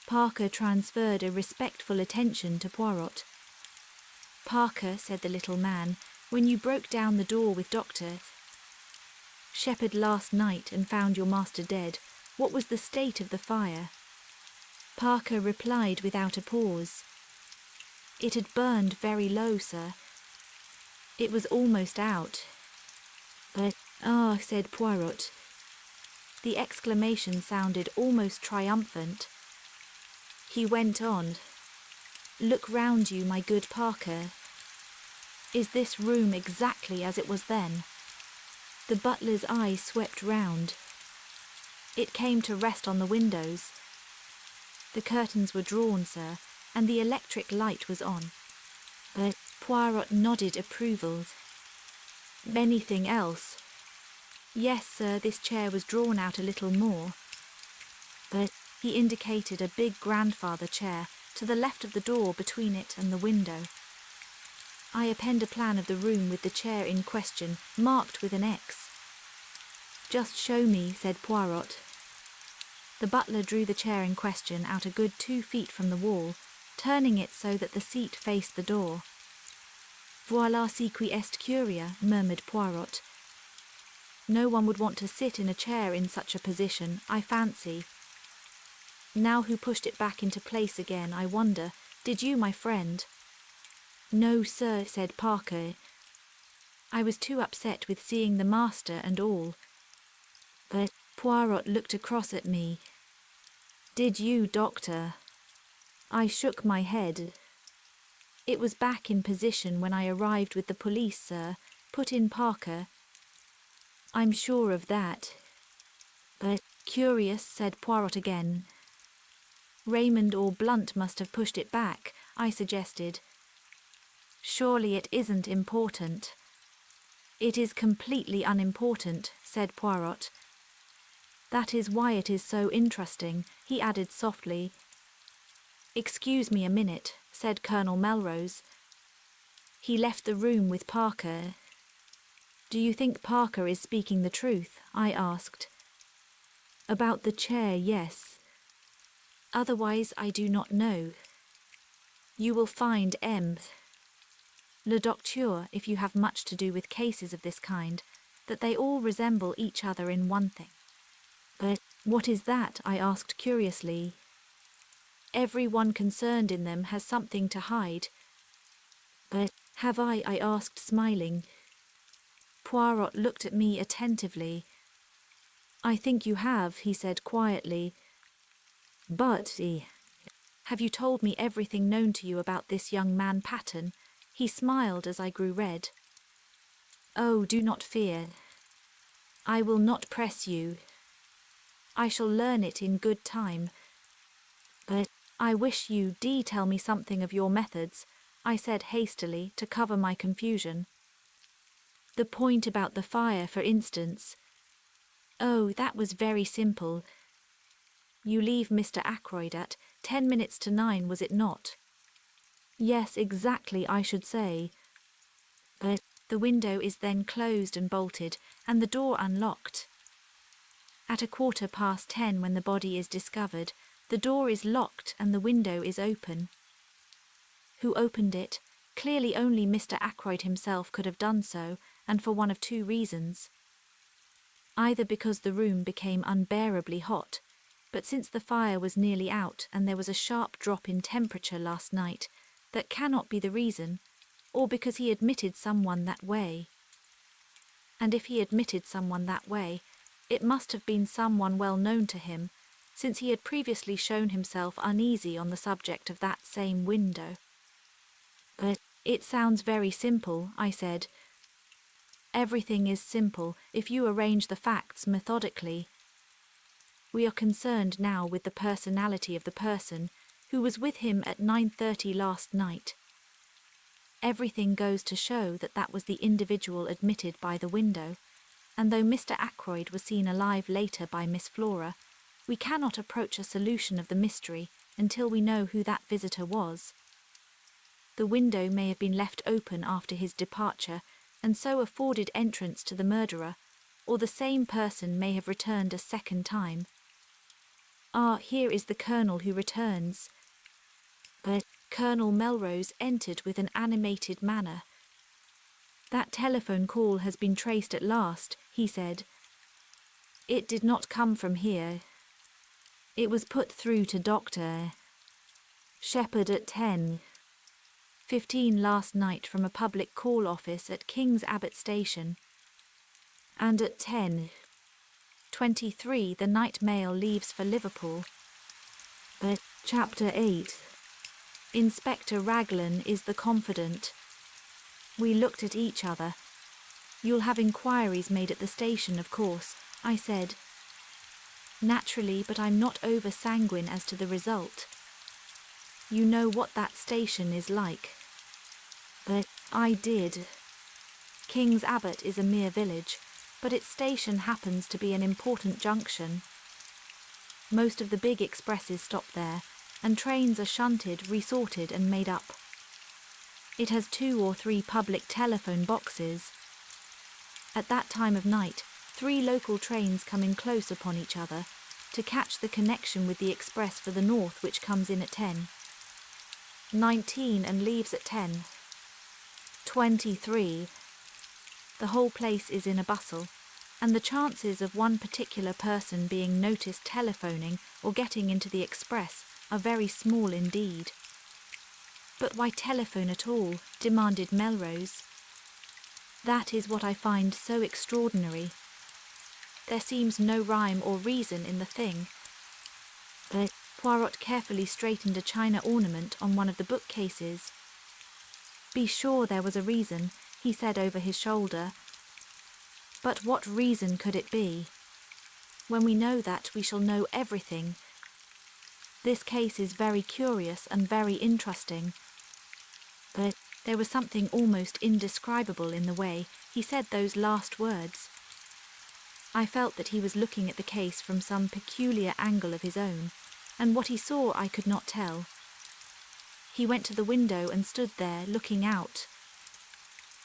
Parker transferred a respectful attention to Poirot. Parker, said the little man, when you broke down the door with Dr. Shepherd last night and found your master dead, what was the state of the fire? Parker replied without a pause. It had burned very low, sir. It was almost out. Said Poirot. The exclamation sounded almost triumphant. He went on, Look round you, my good Parker. Is this room exactly as it was then? The butler's eye swept round. It came to rest on the windows. The curtains were drawn, sir, and the electric light was on. Poirot nodded approval. Anything else? Yes, sir, this chair was drawn out a little more. He indicated a big grandfather chair to the left of the door between it and the window. I append a plan of the room with the chair in question, marked with an X. Just show me, said Poirot. The butler drew the chair in question out a good 2 feet from the wall, turning it so that the seat faced the door. Voilà si qui est curia, murmured Poirot. No one would want to sit in a chair in such a position, I fancy. Now who pushed it back into place again, I wonder, did you, my friend? No, sir, said Parker. I was too upset with seeing the master and all. But Poirot looked across at me. Did you, doctor? I shook my head. It was back in position when I arrived with the police, sir, put in Parker. I'm sure of that. But curious, said Poirot again. Raymond or Blunt must have pushed it back, I suggested. Surely it isn't important. It is completely unimportant, said Poirot. That is why it is so interesting, he added softly. Excuse me a minute, said Colonel Melrose. He left the room with Parker. Do you think Parker is speaking the truth? I asked. About the chair, yes. Otherwise I do not know. You will find le docteur, if you have much to do with cases of this kind, that they all resemble each other in one thing. But what is that? I asked curiously. Every one concerned in them has something to hide. But have I asked, smiling. Poirot looked at me attentively. I think you have, he said quietly. But, have you told me everything known to you about this young man Patton? He smiled as I grew red. Oh, do not fear. I will not press you. I shall learn it in good time. But I wish you tell me something of your methods, I said hastily to cover my confusion. The point about the fire, for instance. Oh, that was very simple. You leave Mr. Ackroyd at 10 minutes to 9, was it not? Yes, exactly, I should say. But the window is then closed and bolted, and the door unlocked. At 10:15, when the body is discovered, the door is locked and the window is open. Who opened it? Clearly only Mr. Ackroyd himself could have done so, and for one of 2 reasons. Either because the room became unbearably hot, but since the fire was nearly out and there was a sharp drop in temperature last night, that cannot be the reason, or because he admitted someone that way. And if he admitted someone that way, it must have been someone well known to him, since he had previously shown himself uneasy on the subject of that same window. But it sounds very simple, I said. Everything is simple if you arrange the facts methodically. We are concerned now with the personality of the person who was with him at 9:30 last night. Everything goes to show that that was the individual admitted by the window, and though Mr. Ackroyd was seen alive later by Miss Flora, we cannot approach a solution of the mystery until we know who that visitor was. The window may have been left open after his departure, and so afforded entrance to the murderer, or the same person may have returned a second time. Ah, here is the Colonel who returns. But Colonel Melrose entered with an animated manner. "That telephone call has been traced at last," he said. "It did not come from here. It was put through to Dr. Shepherd at 10:15 last night from a public call office at King's Abbot Station. And at 10:23 the night mail leaves for Liverpool." But Chapter 8. Inspector Raglan is the confidant. We looked at each other. "You'll have inquiries made at the station, of course," I said. "Naturally, but I'm not over-sanguine as to the result. You know what that station is like." But I did. King's Abbot is a mere village, but its station happens to be an important junction. Most of the big expresses stop there, and trains are shunted, resorted and made up. It has 2 or 3 public telephone boxes. At that time of night, 3 local trains come in close upon each other to catch the connection with the express for the north, which comes in at 10:19 and leaves at 10:23. The whole place is in a bustle, and the chances of one particular person being noticed telephoning or getting into the express are very small indeed. "But why telephone at all?" demanded Melrose. "That is what I find so extraordinary. There seems no rhyme or reason in the thing." But Poirot carefully straightened a china ornament on one of the bookcases. "Be sure there was a reason," he said over his shoulder. "But what reason could it be? When we know that, we shall know everything. This case is very curious and very interesting." But there was something almost indescribable in the way he said those last words. I felt that he was looking at the case from some peculiar angle of his own, and what he saw I could not tell. He went to the window and stood there, looking out.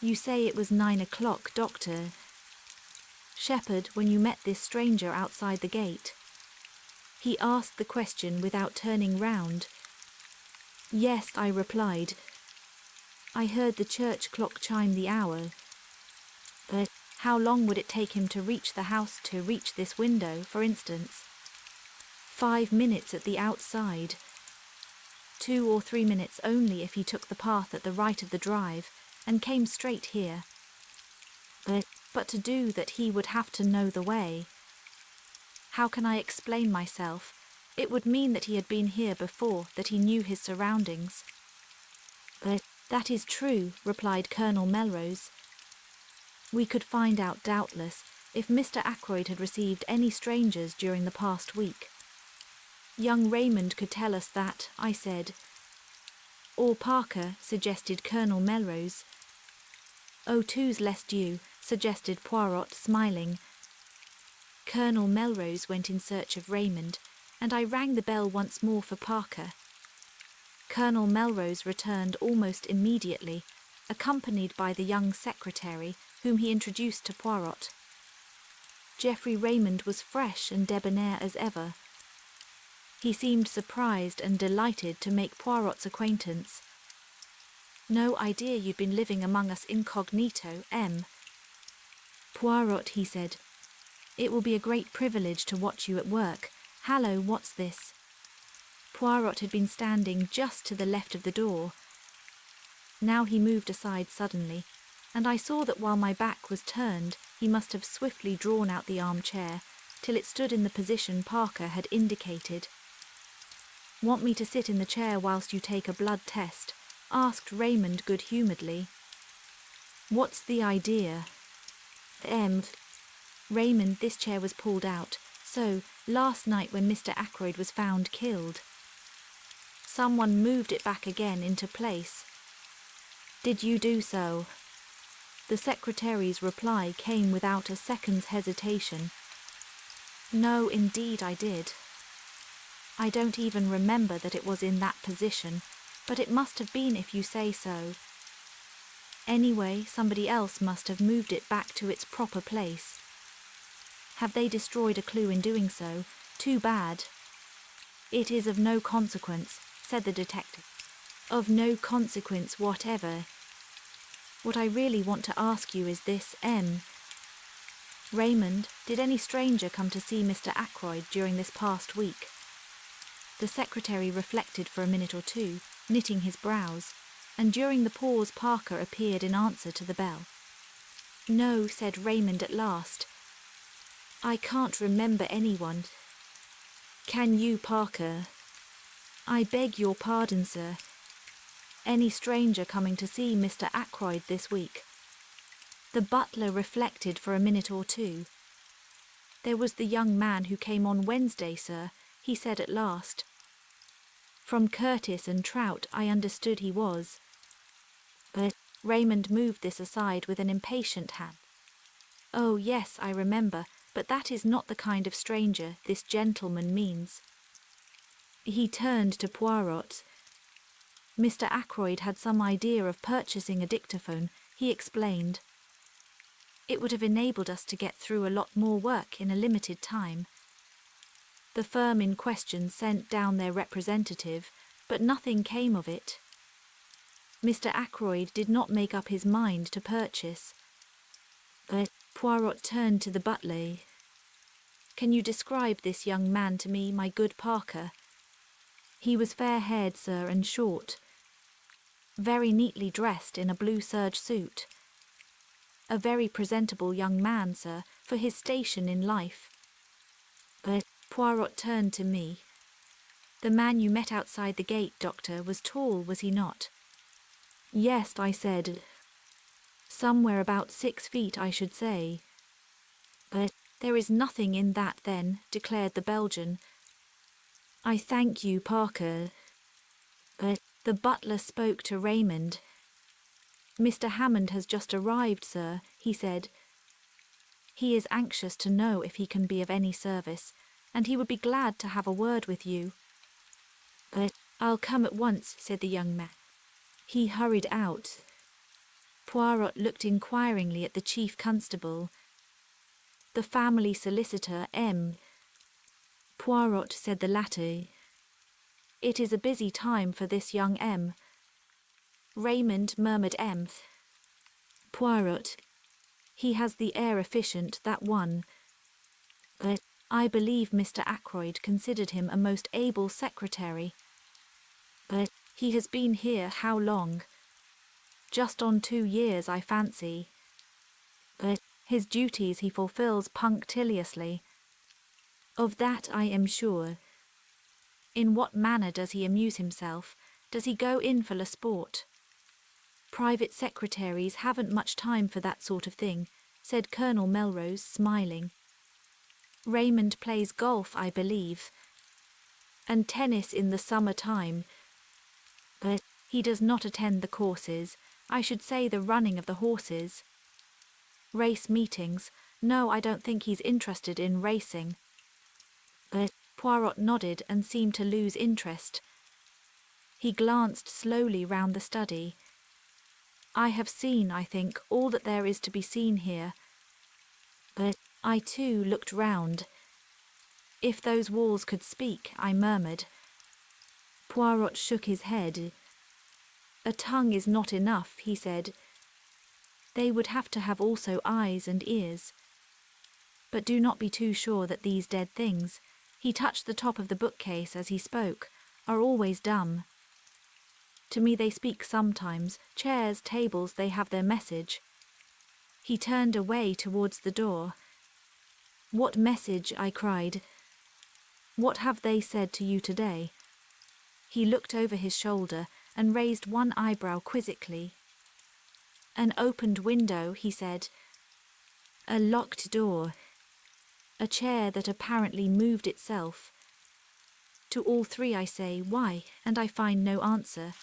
"You say it was 9 o'clock, Doctor Shepherd, when you met this stranger outside the gate?" He asked the question without turning round. "Yes," I replied. "I heard the church clock chime the hour." "But how long would it take him to reach the house, to reach this window, for instance?" 5 minutes at the outside. 2 or 3 minutes only if he took the path at the right of the drive and came straight here. But to do that he would have to know the way. How can I explain myself? It would mean that he had been here before, that he knew his surroundings." "But that is true," replied Colonel Melrose. "We could find out, doubtless, if Mr. Ackroyd had received any strangers during the past week." "Young Raymond could tell us that," I said. "Or Parker," suggested Colonel Melrose. "Oh, two's less due," suggested Poirot, smiling. Colonel Melrose went in search of Raymond, and I rang the bell once more for Parker. Colonel Melrose returned almost immediately, accompanied by the young secretary, whom he introduced to Poirot. Geoffrey Raymond was fresh and debonair as ever. He seemed surprised and delighted to make Poirot's acquaintance. "No idea you'd been living among us incognito, M." "Poirot," he said, "it will be a great privilege to watch you at work. Hallo, what's this?" Poirot had been standing just to the left of the door. Now he moved aside suddenly, and I saw that while my back was turned, he must have swiftly drawn out the armchair till it stood in the position Parker had indicated. "Want me to sit in the chair whilst you take a blood test?" asked Raymond good-humouredly. "What's the idea?" Raymond, this chair was pulled out, so, last night when Mr. Ackroyd was found killed. Someone moved it back again into place. "Did you do so?" The secretary's reply came without a second's hesitation. "No, indeed I did. I don't even remember that it was in that position, but it must have been if you say so. Anyway, somebody else must have moved it back to its proper place. Have they destroyed a clue in doing so? Too bad." "It is of no consequence," said the detective. Of no consequence whatever. What I really want to ask you is this, Raymond, did any stranger come to see Mr. Ackroyd during this past week? The secretary reflected for a minute or two, knitting his brows, and during the pause Parker appeared in answer to the bell. No, said Raymond at last. I can't remember anyone. Can you, Parker? I beg your pardon, sir. Any stranger coming to see Mr. Ackroyd this week? The butler reflected for a minute or two. There was the young man who came on Wednesday, sir, he said at last. From Curtis and Trout I understood he was. But Raymond moved this aside with an impatient hand. Oh, yes, I remember, but that is not the kind of stranger this gentleman means. He turned to Poirot. Mr. Ackroyd had some idea of purchasing a dictaphone, he explained. It would have enabled us to get through a lot more work in a limited time. The firm in question sent down their representative, but nothing came of it. Mr. Ackroyd did not make up his mind to purchase. But Poirot turned to the butler. Can you describe this young man to me, my good Parker? He was fair-haired, sir, and short. Very neatly dressed in a blue serge suit. A very presentable young man, sir, for his station in life. But Poirot turned to me. The man you met outside the gate, Doctor, was tall, was he not? Yes, I said. Somewhere about 6 feet, I should say. But there is nothing in that, then, declared the Belgian. I thank you, Parker. But the butler spoke to Raymond. Mr. Hammond has just arrived, sir, he said. He is anxious to know if he can be of any service, and he would be glad to have a word with you. But I'll come at once, said the young man. He hurried out. Poirot looked inquiringly at the chief constable. The family solicitor, M. Poirot, said the latter. It is a busy time for this young M. Raymond, murmured M. Poirot. He has the air efficient, that one. But I believe Mr. Ackroyd considered him a most able secretary. But he has been here how long? Just on 2 years, I fancy. But his duties he fulfills punctiliously. Of that I am sure. In what manner does he amuse himself? Does he go in for the sport? Private secretaries haven't much time for that sort of thing, said Colonel Melrose, smiling. Raymond plays golf, I believe, and tennis in the summer time. But he does not attend the courses, I should say the running of the horses. Race meetings, no, I don't think he's interested in racing. But Poirot nodded and seemed to lose interest. He glanced slowly round the study. I have seen, I think, all that there is to be seen here. But I too looked round. If those walls could speak, I murmured. Poirot shook his head. A tongue is not enough, he said. They would have to have also eyes and ears. But do not be too sure that these dead things, he touched the top of the bookcase as he spoke, are always dumb. To me they speak sometimes, chairs, tables, they have their message. He turned away towards the door. What message? I cried. What have they said to you today? He looked over his shoulder and raised one eyebrow quizzically. An opened window, he said. A locked door. A chair that apparently moved itself. To all three I say, why? And I find no answer.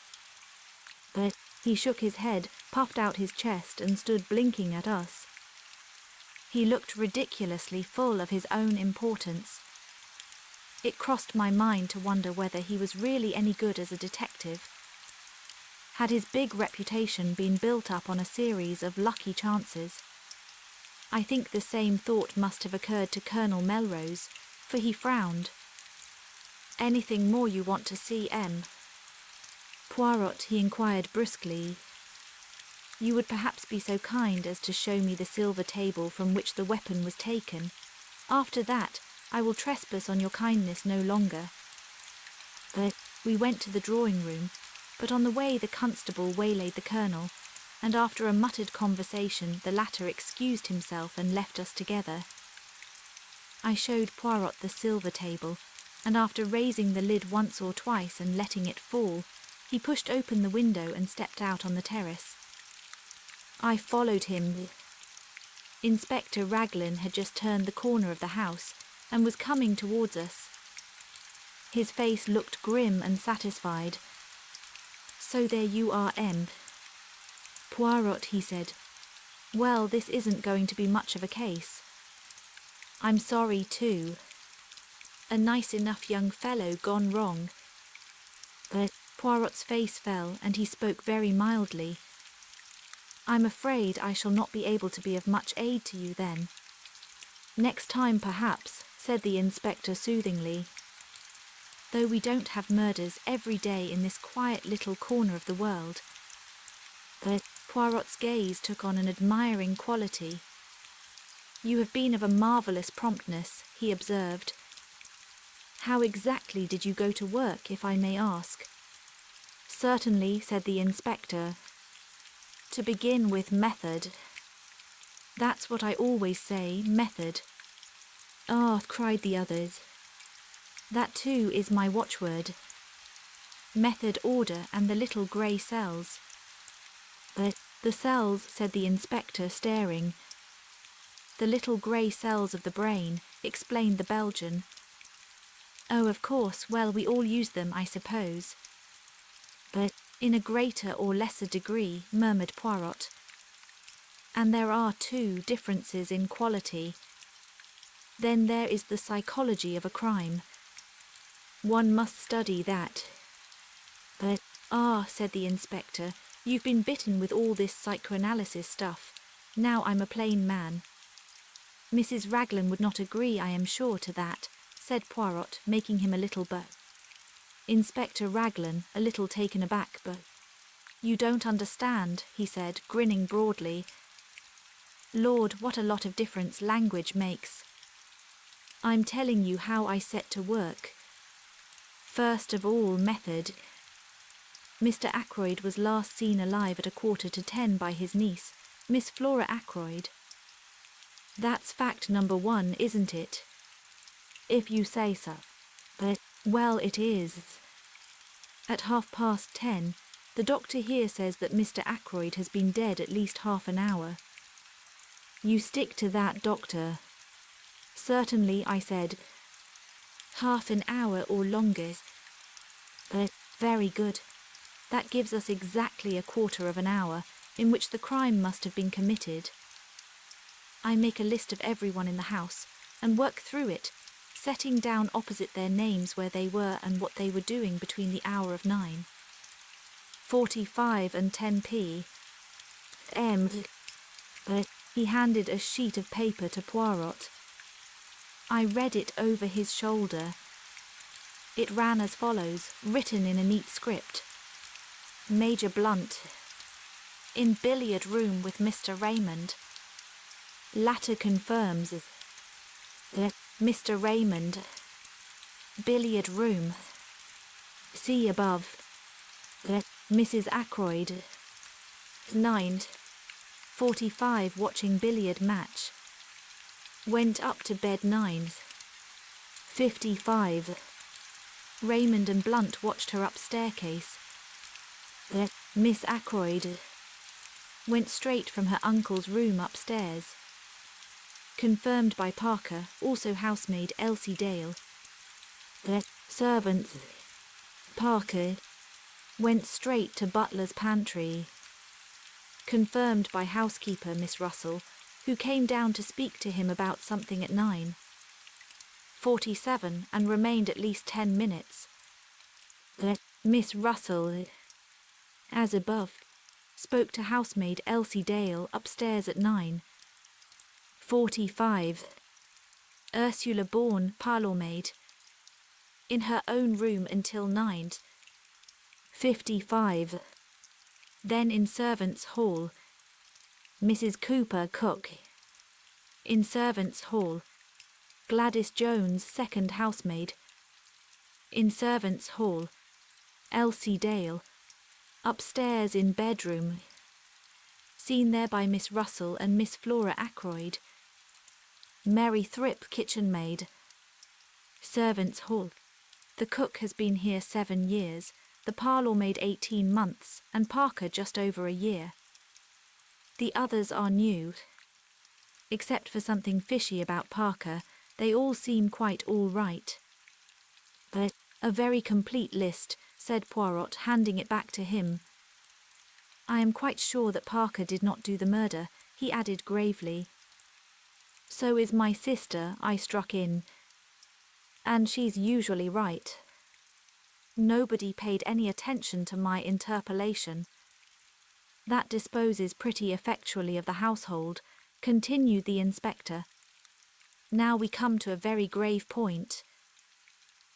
But he shook his head, puffed out his chest, and stood blinking at us. He looked ridiculously full of his own importance. It crossed my mind to wonder whether he was really any good as a detective. Had his big reputation been built up on a series of lucky chances? I think the same thought must have occurred to Colonel Melrose, for he frowned. Anything more you want to see, M? Poirot, he inquired brusquely, you would perhaps be so kind as to show me the silver table from which the weapon was taken. After that, I will trespass on your kindness no longer. We went to the drawing-room, but on the way the constable waylaid the colonel, and after a muttered conversation the latter excused himself and left us together. I showed Poirot the silver table, and after raising the lid once or twice and letting it fall, he pushed open the window and stepped out on the terrace. I followed him. Inspector Raglan had just turned the corner of the house and was coming towards us. His face looked grim and satisfied. So there you are, M. Poirot, he said. Well, this isn't going to be much of a case. I'm sorry, too. A nice enough young fellow gone wrong. But Poirot's face fell, and he spoke very mildly. I'm afraid I shall not be able to be of much aid to you then. Next time, perhaps, said the inspector soothingly. Though we don't have murders every day in this quiet little corner of the world. But Poirot's gaze took on an admiring quality. You have been of a marvellous promptness, he observed. How exactly did you go to work, if I may ask? Certainly, said the inspector. To begin with, method. That's what I always say, method. Ah, cried the others. That too is my watchword. Method, order, and the little grey cells. The cells, said the inspector, staring. The little grey cells of the brain, explained the Belgian. Oh, of course, well, we all use them, I suppose. But in a greater or lesser degree, murmured Poirot. And there are, too, differences in quality. Then there is the psychology of a crime. One must study that. But, said the inspector, you've been bitten with all this psychoanalysis stuff. Now I'm a plain man. Mrs. Raglan would not agree, I am sure, to that, said Poirot, making him a little bow. Inspector Raglan, a little taken aback, but you don't understand, he said, grinning broadly. Lord, what a lot of difference language makes. I'm telling you how I set to work. First of all, method. Mr. Ackroyd was last seen alive at 9:45 by his niece, Miss Flora Ackroyd. That's fact number 1, isn't it? If you say so. But, well, it is. At 10:30, the doctor here says that Mr. Ackroyd has been dead at least half an hour. You stick to that, doctor. Certainly, I said. Half an hour or longer. But, very good. That gives us exactly 1/4 of an hour in which the crime must have been committed. I make a list of everyone in the house and work through it, setting down opposite their names where they were and what they were doing between the hour of 9. 45 and 10p. But he handed a sheet of paper to Poirot. I read it over his shoulder. It ran as follows, written in a neat script. Major Blunt. In billiard room with Mr. Raymond. Latter confirms that Mr. Raymond. Billiard room. See above. That Mrs. Ackroyd. 9:45 watching billiard match. Went up to bed 9:55. Raymond and Blunt watched her up staircase. That Miss Ackroyd went straight from her uncle's room upstairs. Confirmed by Parker, also housemaid Elsie Dale. The servants, Parker, went straight to butler's pantry. Confirmed by housekeeper Miss Russell, who came down to speak to him about something at 9:47 and remained at least 10 minutes. The Miss Russell, as above, spoke to housemaid Elsie Dale upstairs at 9:45. Ursula Bourne, parlour maid, in her own room until 9:50. 55. Then in servants' hall, Mrs. Cooper, cook. In servants' hall, Gladys Jones, second housemaid. In servants' hall, Elsie Dale, upstairs in bedroom, seen there by Miss Russell and Miss Flora Ackroyd. Mary Thrip, kitchen maid. Servants' hall, the cook has been here 7 years, the parlour maid 18 months, and Parker just over a year. The others are new. Except for something fishy about Parker, they all seem quite all right. But a very complete list, said Poirot, handing it back to him. I am quite sure that Parker did not do the murder, he added gravely. So is my sister, I struck in. And she's usually right. Nobody paid any attention to my interpolation. That disposes pretty effectually of the household, continued the inspector. Now we come to a very grave point.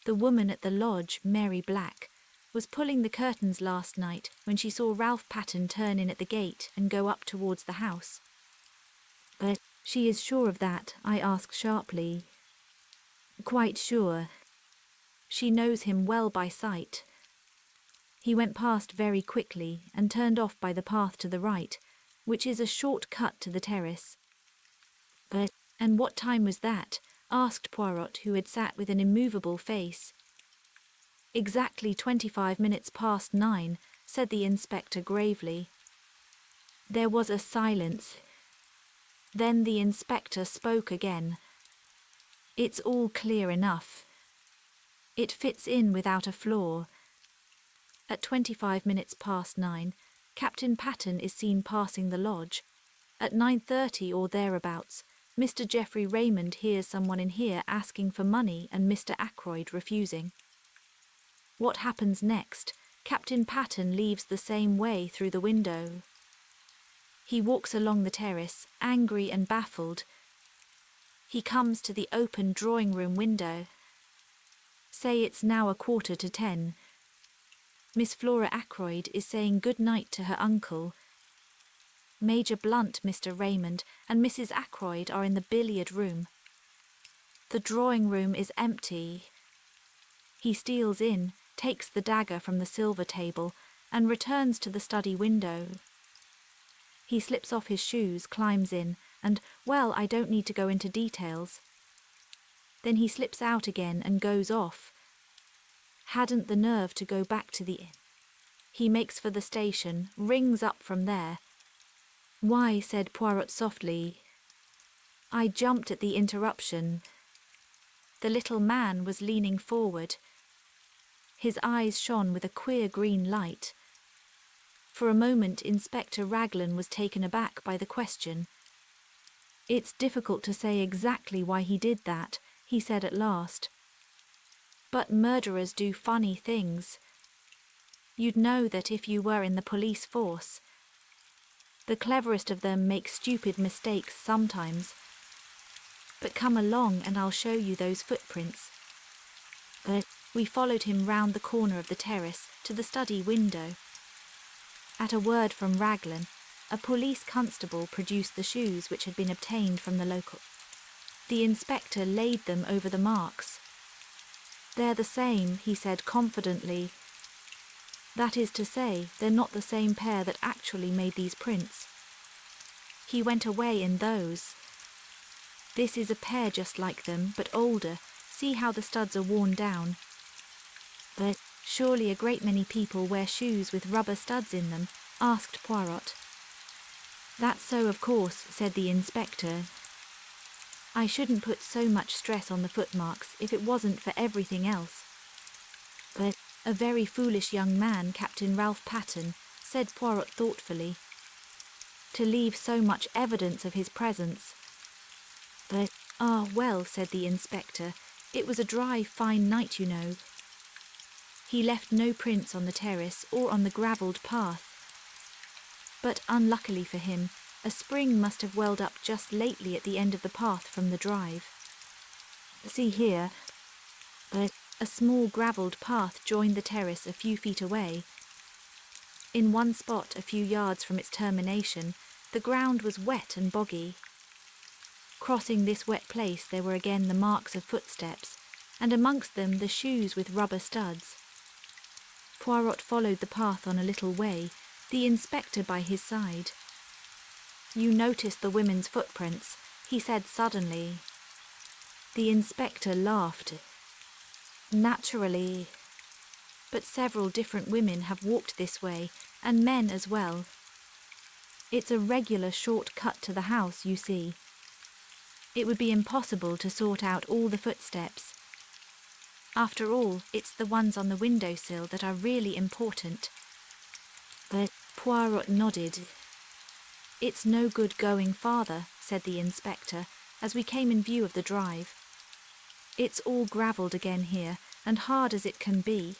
The woman at the lodge, Mary Black, was pulling the curtains last night when she saw Ralph Patten turn in at the gate and go up towards the house. But she is sure of that, I asked sharply. Quite sure. She knows him well by sight. He went past very quickly and turned off by the path to the right, which is a short cut to the terrace. But, and what time was that? Asked Poirot, who had sat with an immovable face. Exactly 25 minutes past 9, said the inspector gravely. There was a silence. Then the inspector spoke again. It's all clear enough. It fits in without a flaw. At 25 minutes past 9, Captain Patten is seen passing the lodge. At 9:30 or thereabouts, Mr. Geoffrey Raymond hears someone in here asking for money and Mr. Ackroyd refusing. What happens next? Captain Patten leaves the same way through the window. He walks along the terrace, angry and baffled. He comes to the open drawing-room window. Say it's now 9:45. Miss Flora Ackroyd is saying good night to her uncle. Major Blunt, Mr. Raymond, and Mrs. Ackroyd are in the billiard room. The drawing-room is empty. He steals in, takes the dagger from the silver table, and returns to the study window. He slips off his shoes, climbs in, and, well, I don't need to go into details. Then he slips out again and goes off. Hadn't the nerve to go back to the inn. He makes for the station, rings up from there. Why, said Poirot softly. I jumped at the interruption. The little man was leaning forward. His eyes shone with a queer green light. For a moment, Inspector Raglan was taken aback by the question. It's difficult to say exactly why he did that, he said at last. But murderers do funny things. You'd know that if you were in the police force. The cleverest of them make stupid mistakes sometimes. But come along and I'll show you those footprints. But we followed him round the corner of the terrace to the study window. At a word from Raglan, a police constable produced the shoes which had been obtained from the local. The inspector laid them over the marks. They're the same, he said confidently. That is to say, they're not the same pair that actually made these prints. He went away in those. This is a pair just like them, but older. See how the studs are worn down. But surely a great many people wear shoes with rubber studs in them, asked Poirot. That's so, of course, said the inspector. I shouldn't put so much stress on the footmarks if it wasn't for everything else. But a very foolish young man, Captain Ralph Patten, said Poirot thoughtfully, to leave so much evidence of his presence. But, well, said the inspector, it was a dry, fine night, you know. He left no prints on the terrace or on the gravelled path. But unluckily for him, a spring must have welled up just lately at the end of the path from the drive. See here. But a small gravelled path joined the terrace a few feet away, In one spot, a few yards from its termination, the ground was wet and boggy. Crossing this wet place there were again the marks of footsteps, and amongst them the shoes with rubber studs. Poirot followed the path on a little way, the inspector by his side. "You noticed the women's footprints," he said suddenly. The inspector laughed. "Naturally. But several different women have walked this way, and men as well. It's a regular short cut to the house, you see. It would be impossible to sort out all the footsteps. After all, it's the ones on the windowsill that are really important." But Poirot nodded. "It's no good going farther," said the inspector, as we came in view of the drive. "It's all gravelled again here, and hard as it can be."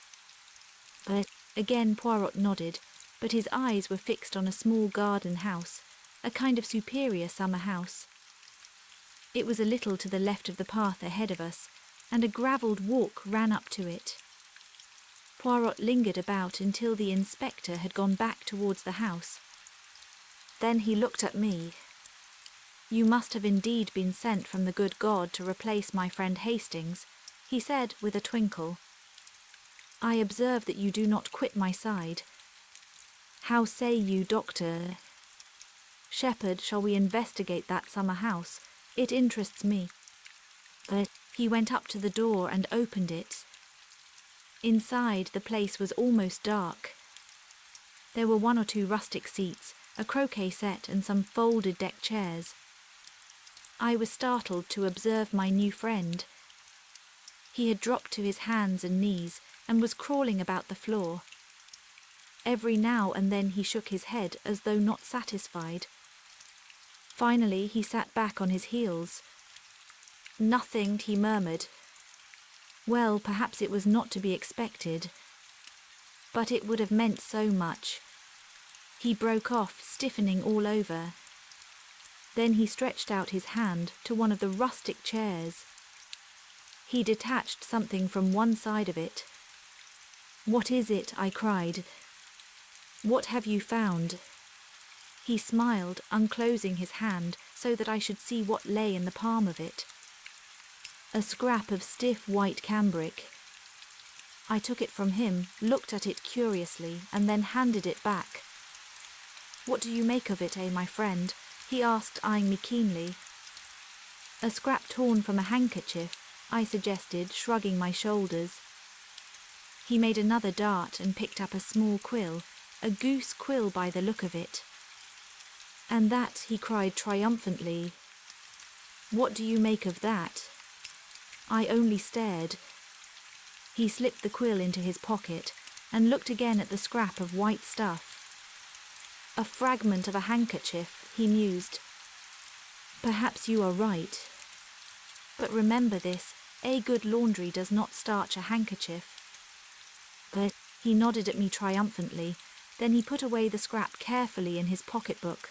But again Poirot nodded, but his eyes were fixed on a small garden house, a kind of superior summer house. It was a little to the left of the path ahead of us, and a gravelled walk ran up to it. Poirot lingered about until the inspector had gone back towards the house. Then he looked at me. "You must have indeed been sent from the good God to replace my friend Hastings," he said with a twinkle. "I observe that you do not quit my side. How say you, Doctor Shepherd, shall we investigate that summer house? It interests me." But he went up to the door and opened it. Inside, the place was almost dark. There were 1 or 2 rustic seats, a croquet set and some folded deck chairs. I was startled to observe my new friend. He had dropped to his hands and knees and was crawling about the floor. Every now and then he shook his head as though not satisfied. Finally he sat back on his heels. "Nothing," he murmured. Well, perhaps it was not to be expected, but it would have meant so much. He broke off, stiffening all over. Then he stretched out his hand to one of the rustic chairs. He detached something from one side of it. "What is it?" I cried. "What have you found?" He smiled, unclosing his hand so that I should see what lay in the palm of it. A scrap of stiff white cambric. I took it from him, looked at it curiously, and then handed it back. "What do you make of it, my friend?" he asked, eyeing me keenly. "A scrap torn from a handkerchief," I suggested, shrugging my shoulders. He made another dart and picked up a small quill, a goose quill by the look of it. "And that," he cried triumphantly. "What do you make of that?" I only stared. He slipped the quill into his pocket and looked again at the scrap of white stuff. "A fragment of a handkerchief," he mused. "Perhaps you are right. But remember this, a good laundry does not starch a handkerchief." But he nodded at me triumphantly. Then he put away the scrap carefully in his pocketbook.